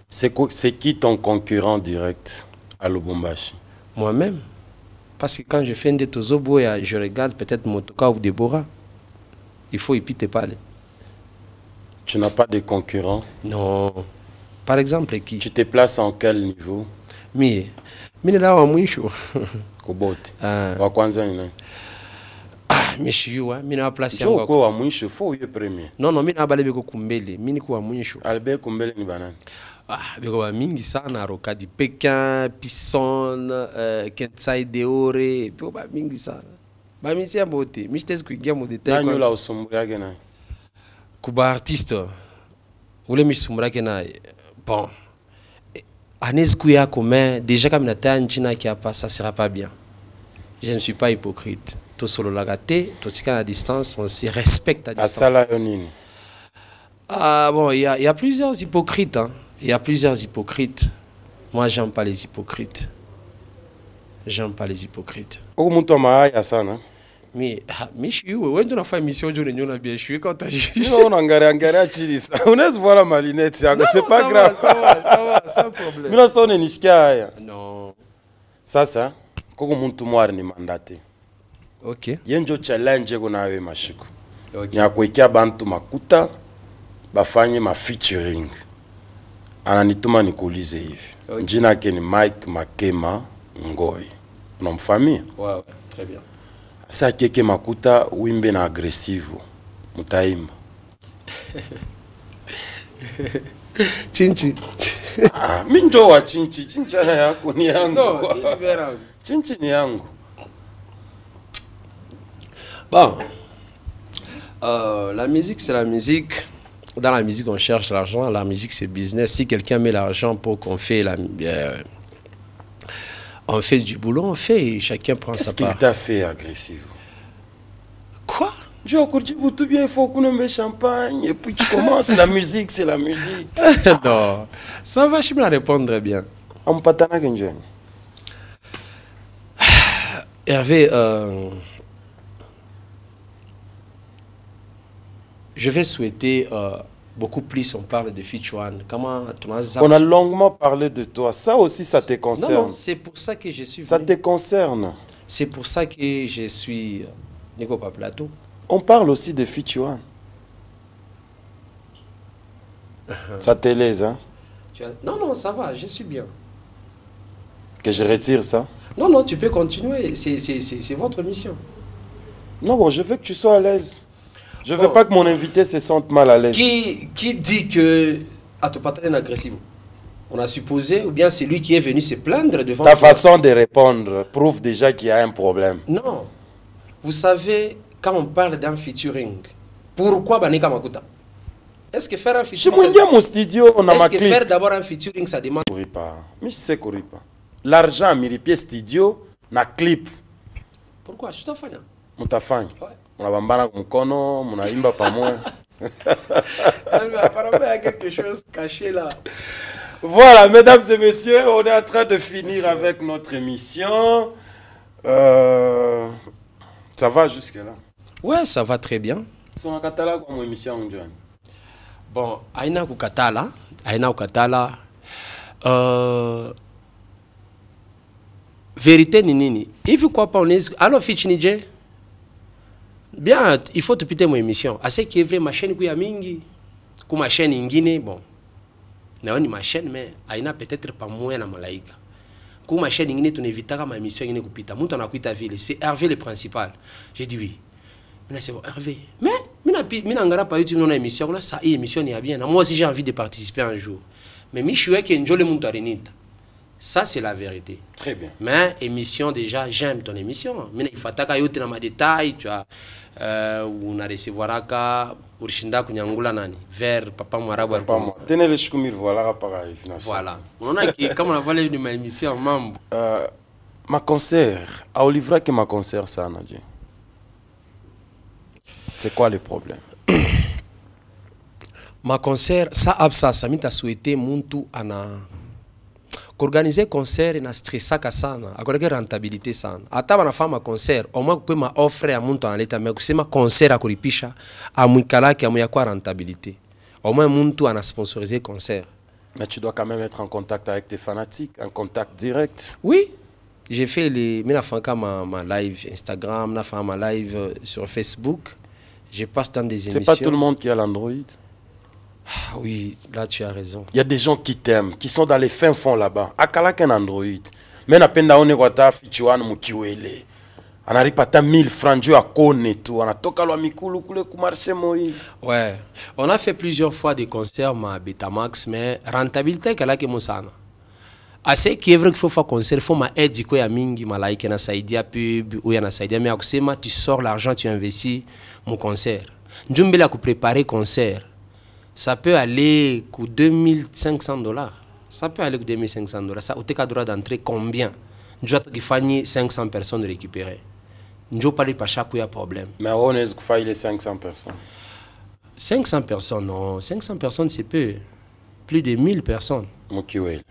C'est qui ton concurrent direct à Lubumbashi? Moi-même. Parce que quand je fais un détozobo, je regarde peut-être Motoka ou Déborah. Il faut y te parler. Tu n'as pas de concurrent? Non. Par exemple, qui? Tu te places en quel niveau? Mais là, on est chaud. Kobote. Wa kwanza ina. mais je suis ouais, mina place yango ko wa mwisho fo uye premier. Non non, mina balebe ko kumbele, mini ko wa mwisho. Albert Kumbele ni banani? Beko ba mingi sana Rokadi Pékin, Pisson, Kensai Deore, beko ba mingi sana. Ba misi ya bote, mishtes kuingia mu detail kwa. Nanyula usumbura ke na. Kuba artiste. Ule misumbura ke na. Bon. Anes kuya commun, déjà comme nata njina qui a pas, ça sera pas bien. Je ne suis pas hypocrite. Tout solo la gâté, tout ce à distance, on se respecte à distance. Asala yonini. Ah bon, il y a plusieurs hypocrites. Hein. Il y a plusieurs hypocrites. Moi, j'aime pas les hypocrites. J'aime pas les hypocrites. Ou muto maaya sana. Mais je suis où? On a fait émission de nous bien. Je suis quand t'as jugé. Non, on a chili ça. On laisse voir la malinette. C'est pas grave. Ça va, sans problème. Mais là, ça on est niskia. Non. Ça. Koko muntu mwari ni mandate. Ok. Yenjo challenge ko nawe mashiku. Ok. Nyakuikia bantu makuta bafanye ma featuring. Ananituma nikuulize hivi. Okay. Jina yake ni Mike Makema Ngoi. Unamfahamia? Ouais, très bien. Sasa keke makuta wimbe na aggressive. Mutaimba. Chinchi. Mimi ndo wa chinchi. Chinchana yako ni yangu. No, ni chinchi ni yangu. Bon. La musique, c'est la musique. Dans la musique, on cherche l'argent. La musique, c'est business. Si quelqu'un met l'argent pour qu'on fait on fait du boulot, on fait et chacun prend sa part. Qu'est-ce qu'il t'a fait agressif? Quoi? Je dis tout bien, il faut qu'on ait champagne et puis tu commences. La musique, c'est la musique. Non, ça va, je me répondre bien. On patana kenjani. Hervé, je vais souhaiter beaucoup plus, on parle de Fichuan. On a longuement parlé de toi. Ça aussi, ça te concerne. Non, c'est pour ça que je suis venu. Ça te concerne. C'est pour ça que je suis Nico Paplateau. On parle aussi de Fichuan. Ça te lèse, hein? Non, ça va, je suis bien. Que je retire ça? Non, tu peux continuer. C'est votre mission. Non, bon, je veux que tu sois à l'aise. Je ne veux pas que mon invité se sente mal à l'aise. Qui dit que Atopatane est agressif? On a supposé, ou bien c'est lui qui est venu se plaindre devant... Ta façon de répondre prouve déjà qu'il y a un problème. Non. Vous savez, quand on parle d'un featuring, pourquoi Banika Makuta? Est-ce que faire un featuring... Est-ce que faire d'abord un featuring, ça demande... Mais je sais courir pas. L'argent, miripier studio, na clip. Pourquoi? Je t'en fais. Moutafanya. Ouais. Muna mkono, muna imba pamoja. Apparemment, il y a quelque chose caché là. Voilà, mesdames et messieurs, on est en train de finir avec notre émission. Ça va jusque-là? Ouais, ça va très bien. Son katala comme émission John. Bon, aina kukatala, vérité ni nini. Hivi quoi pas on est alors Fichinije? Bien, il faut te piter mon émission. Assez qui est vrai ma chaîne kuya mingi. Ku ma chaîne ingine bon. Naoni ma chaîne mais aina peut-être pas moins na malaika. Ku ma chaîne ingine tu n'évitera ma émission ingine kupita. Mutu anakuita vile, c'est Hervé le principal. J'ai dit oui. Mais c'est bon Hervé. Mais mina ngara pas YouTube non émission là ça émission ni bien. Moi aussi j'ai envie de participer un jour. Mais mi choué que njole muntu arinita. Ça, c'est la vérité. Très bien. Mais émission, déjà, j'aime ton émission. Mais il faut attaquer dans ma détail, tu vois. On a recevoir à Urshinda Kunyangula Nani, vers Papa Marabu. Tenez le choukumir, voilà, pareil. Voilà. On a qui, comme on a volé de ma émission, membre. Ma concert, à Olivra que ma concert, ça, Nadie. C'est quoi le problème? Ma concert, ça m'a souhaité Muntu Ana. Organiser concert na stressaka sana akoleke rentabilité sana ata bana fama concert au moins kwa ma offre ya muntu analeta mais kusema concert akolipisha amwikalaki amuya kwa rentabilité au moins muntu ana sponsoriser concert. Mais tu dois quand même être en contact avec tes fanatiques, en contact direct. Oui, j'ai fait les mina fanka ma live Instagram, na fa ma live sur Facebook. Je passe dans des émissions. C'est pas tout le monde qui a l'Android. Ah oui, là tu as raison. Il y a des gens qui t'aiment, qui sont dans les fins fonds là-bas. Akala qu'un Android. Mais na penda one kwata fichuan mukiwele. anaripa ta 1000 francs Dieu akone tout anatoka lwa mikulu kule ku marché Moïse. Ouais, on a fait plusieurs fois des concerts ma Betamax, mais rentabilité kala ke mosana. Assez qui est vrai qu'il faut faire concert, il faut ma aide quoi ya mingi malaika na saidia pub ou ya na saidia mais akusema tu sors l'argent tu investis mon concert. Njumbela ku préparer concert. Ça peut aller coûter 2500 $. Ça peut aller coûter 2500 $. Ça, au droit d'entrée combien? Je dois 500 personnes récupérer. Je ne parle pas chaque fois, il y a problème. Mais on est qu'il faut les 500 personnes. 500 personnes, non. 500 personnes, c'est peu. Plus de 1000 personnes. Mokiwel.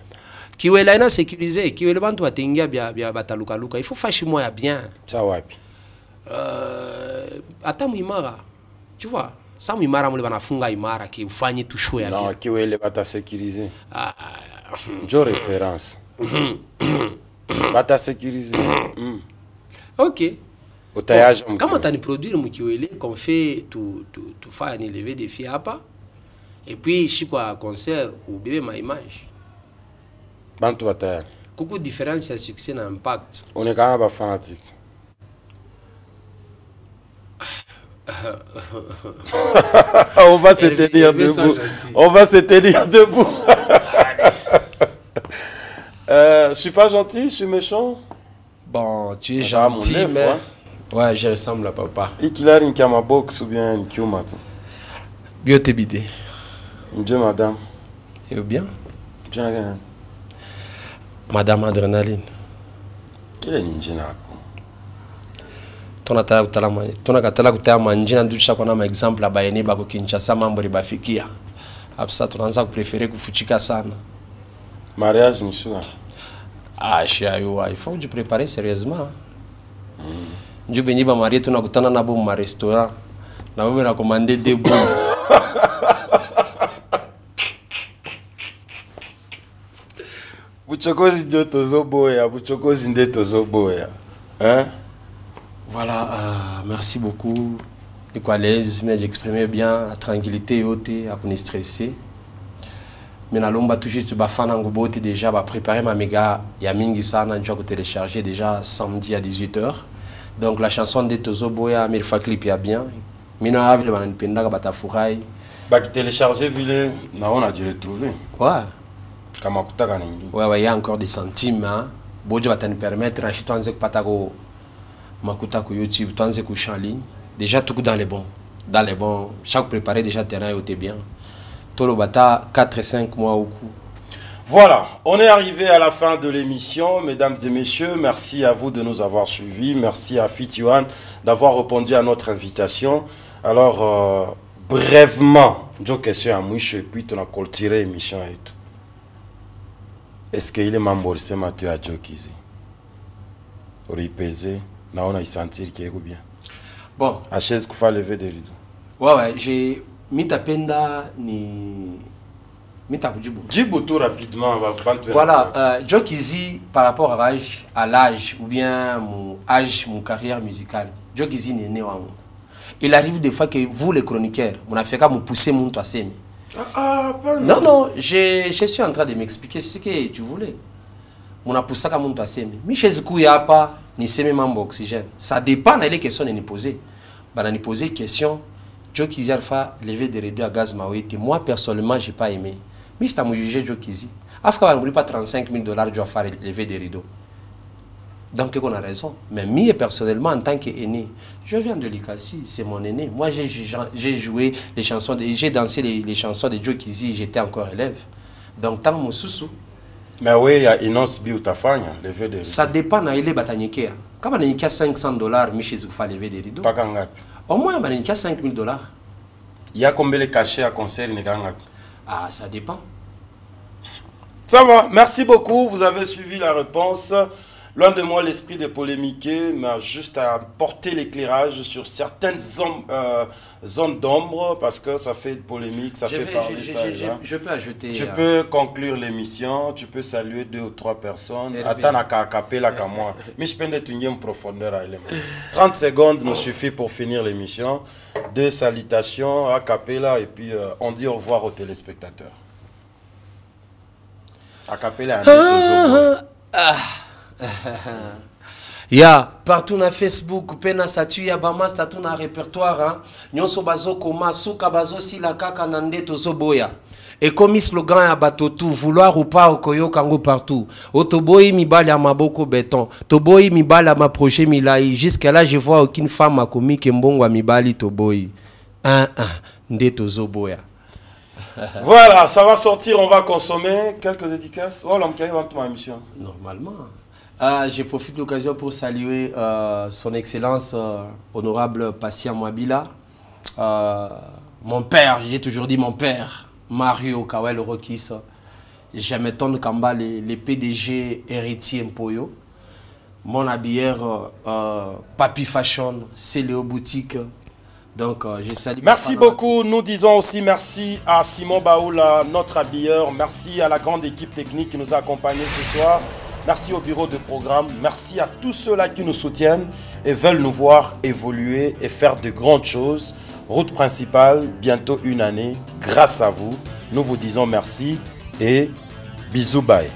Kiwela est sécurisé. Kiwela bantu atengia bia bataluka luka. Il faut faire chez moi bien. Ça wapi. Ata muimara. Tu vois? Ça muimara mule banafunga imara ki ufanye tu show ya bien. Non, Kiwela bata sécurisé. Jo référence. Bata sécurisé. OK. Bon, comment tu as produire Mukiwele qu'on fait tout faire un lever des filles à pas et puis je quoi concert ou bébé ma image. Bantu bataya. Beaucoup de différence à succès na impact. On est quand même pas fanatique. On va se tenir debout. On va se tenir debout. Je suis pas gentil, je suis méchant. Bon, tu es gentil, mais... Ouais, je ressemble à papa. Et qu'il a une kama box ou bien une kiumat. Bien te bidé. Dieu madame. Et bien? Dieu n'a gagné. Madame Adrénaline. Quel est l'injina? Tona katala kutaya manjina ndutisha kwa nama example la bayeni bako Kinshasa mambo ribafikia. Afisa tunaanza kuprefere kufuchika sana. Mariage ni sûr. Ah, chiayo, il faut que tu prépares sérieusement. Ndio benyi ba marié tunakutana na bo ma restaurant. Na wewe na commander deux boules. Buchokozi ndio tozoboya, buchokozi ndio tozoboya. Hein? Voilà, merci beaucoup. Je suis à l'aise, mais j'exprimais bien la tranquillité et à ne stresser. Mais na lomba tout juste bafana ngobote déjà ba préparer ma méga ya mingi sana ndio télécharger déjà samedi à 18h. Donc la chanson de Tozo Boya mais il faut clip ya bien. Mina avle banipenda bata furai. Ba télécharger vile na on a dû le trouver. Ouais. Kama kutaka ningi. Ouais, il y a encore des centimes hein. Bojo va te permettre acheter un zek patako makuta ku YouTube, tuanze ku en ligne. Déjà tout dans les bons. Dans les bons, chaque préparé déjà terrain était bien. Tout le bata 4 et 5 mois au coup. Voilà, on est arrivé à la fin de l'émission, mesdames et messieurs. Merci à vous de nous avoir suivis. Merci à Fituan d'avoir répondu à notre invitation. Alors, brièvement, j'ai question à Mouche et puis on a coltiré l'émission et tout. Est-ce qu'il est membre de Mathieu à Jokizi? Ripézé, on a sentir qu'il est bien. Bon. À chaise qu'il faut lever des rideaux. Ouais, j'ai mis ta penda ni. Djibo tout rapidement. Voilà, Jokizi par rapport à l'âge ou bien mon âge, mon carrière musicale, Jokizi n'est né en. Il arrive des fois que vous les chroniqueurs, mon affaire vous poussez mon toit semi. Non, non, je suis en train de m'expliquer ce que tu voulais. Mon a poussé comme mon toit semi. Mais chez vous, il n'y a pas ni semi membre oxygène. Ça dépend des questions de nous poser. Bah, nous poser question. Jokizi a fait lever des réduits à gaz maouité. Moi personnellement, j'ai pas aimé. Mais c'est à me juger Jokizi. Afrique va pas 35 000 $, je dois faire lever des rideaux. Donc on a raison. Mais moi personnellement, en tant qu'aîné, je viens de l'Ikasi, c'est mon aîné. Moi j'ai joué les chansons, j'ai dansé les chansons de Jokizi, j'étais encore élève. Donc tant mon sous. Mais oui, il y a Inos Biutafanya, lever des rideaux. Ça dépend de les batagnés. Quand on a 500 $, mais chez vous faire lever des rideaux. Pas quand au moins, on a 5 000 $. Il y a combien de cachets à concert? Ah, ça dépend. Ça va, merci beaucoup. Vous avez suivi la réponse. Loin de moi l'esprit de polémiquer, mais juste à porter l'éclairage sur certaines zones d'ombre, parce que ça fait polémique, ça fait parler ça. Je peux ajouter... Tu peux conclure l'émission, tu peux saluer 2 ou 3 personnes. Attends à capella qu'à moi. Mais je peux nettoyer en profondeur à l'élément. 30 secondes nous suffit pour finir l'émission. 2 salutations à capella et puis on dit au revoir aux téléspectateurs. À capella, Il y a partout na Facebook, pena statut, il y a bama statut na répertoire. Hein. Nyonso bazo koma, souka bazo si la kaka nande tozo boya. Et comme slogan ya batotu, vouloir ou pas okoyo kango partout. Otoboyi mibali à maboko béton. Toboyi mibali à ma projet milai. Jusqu'à là, je vois aucune femme a commis kembongo à mibali toboyi. Nde tozo boya. Voilà, ça va sortir, on va consommer. Quelques dédicaces. Oh, l'homme qui arrive dans ma émission. Normalement. Je profite de l'occasion pour saluer son excellence honorable Passia Mwabila. Mon père, j'ai toujours dit mon père, Mario Kawel Rokis. J'aime Kamba, les PDG héritiers Mpoyo. Mon habilleur Papi Fashion, c'est Léo Boutique. Donc, je salue. Merci beaucoup. Nous disons aussi merci à Simon Baoula, notre habilleur. Merci à la grande équipe technique qui nous a accompagnés ce soir. Merci au bureau de programme. Merci à tous ceux-là qui nous soutiennent et veulent nous voir évoluer et faire de grandes choses. Route principale, bientôt 1 année. Grâce à vous, nous vous disons merci et bisous, bye.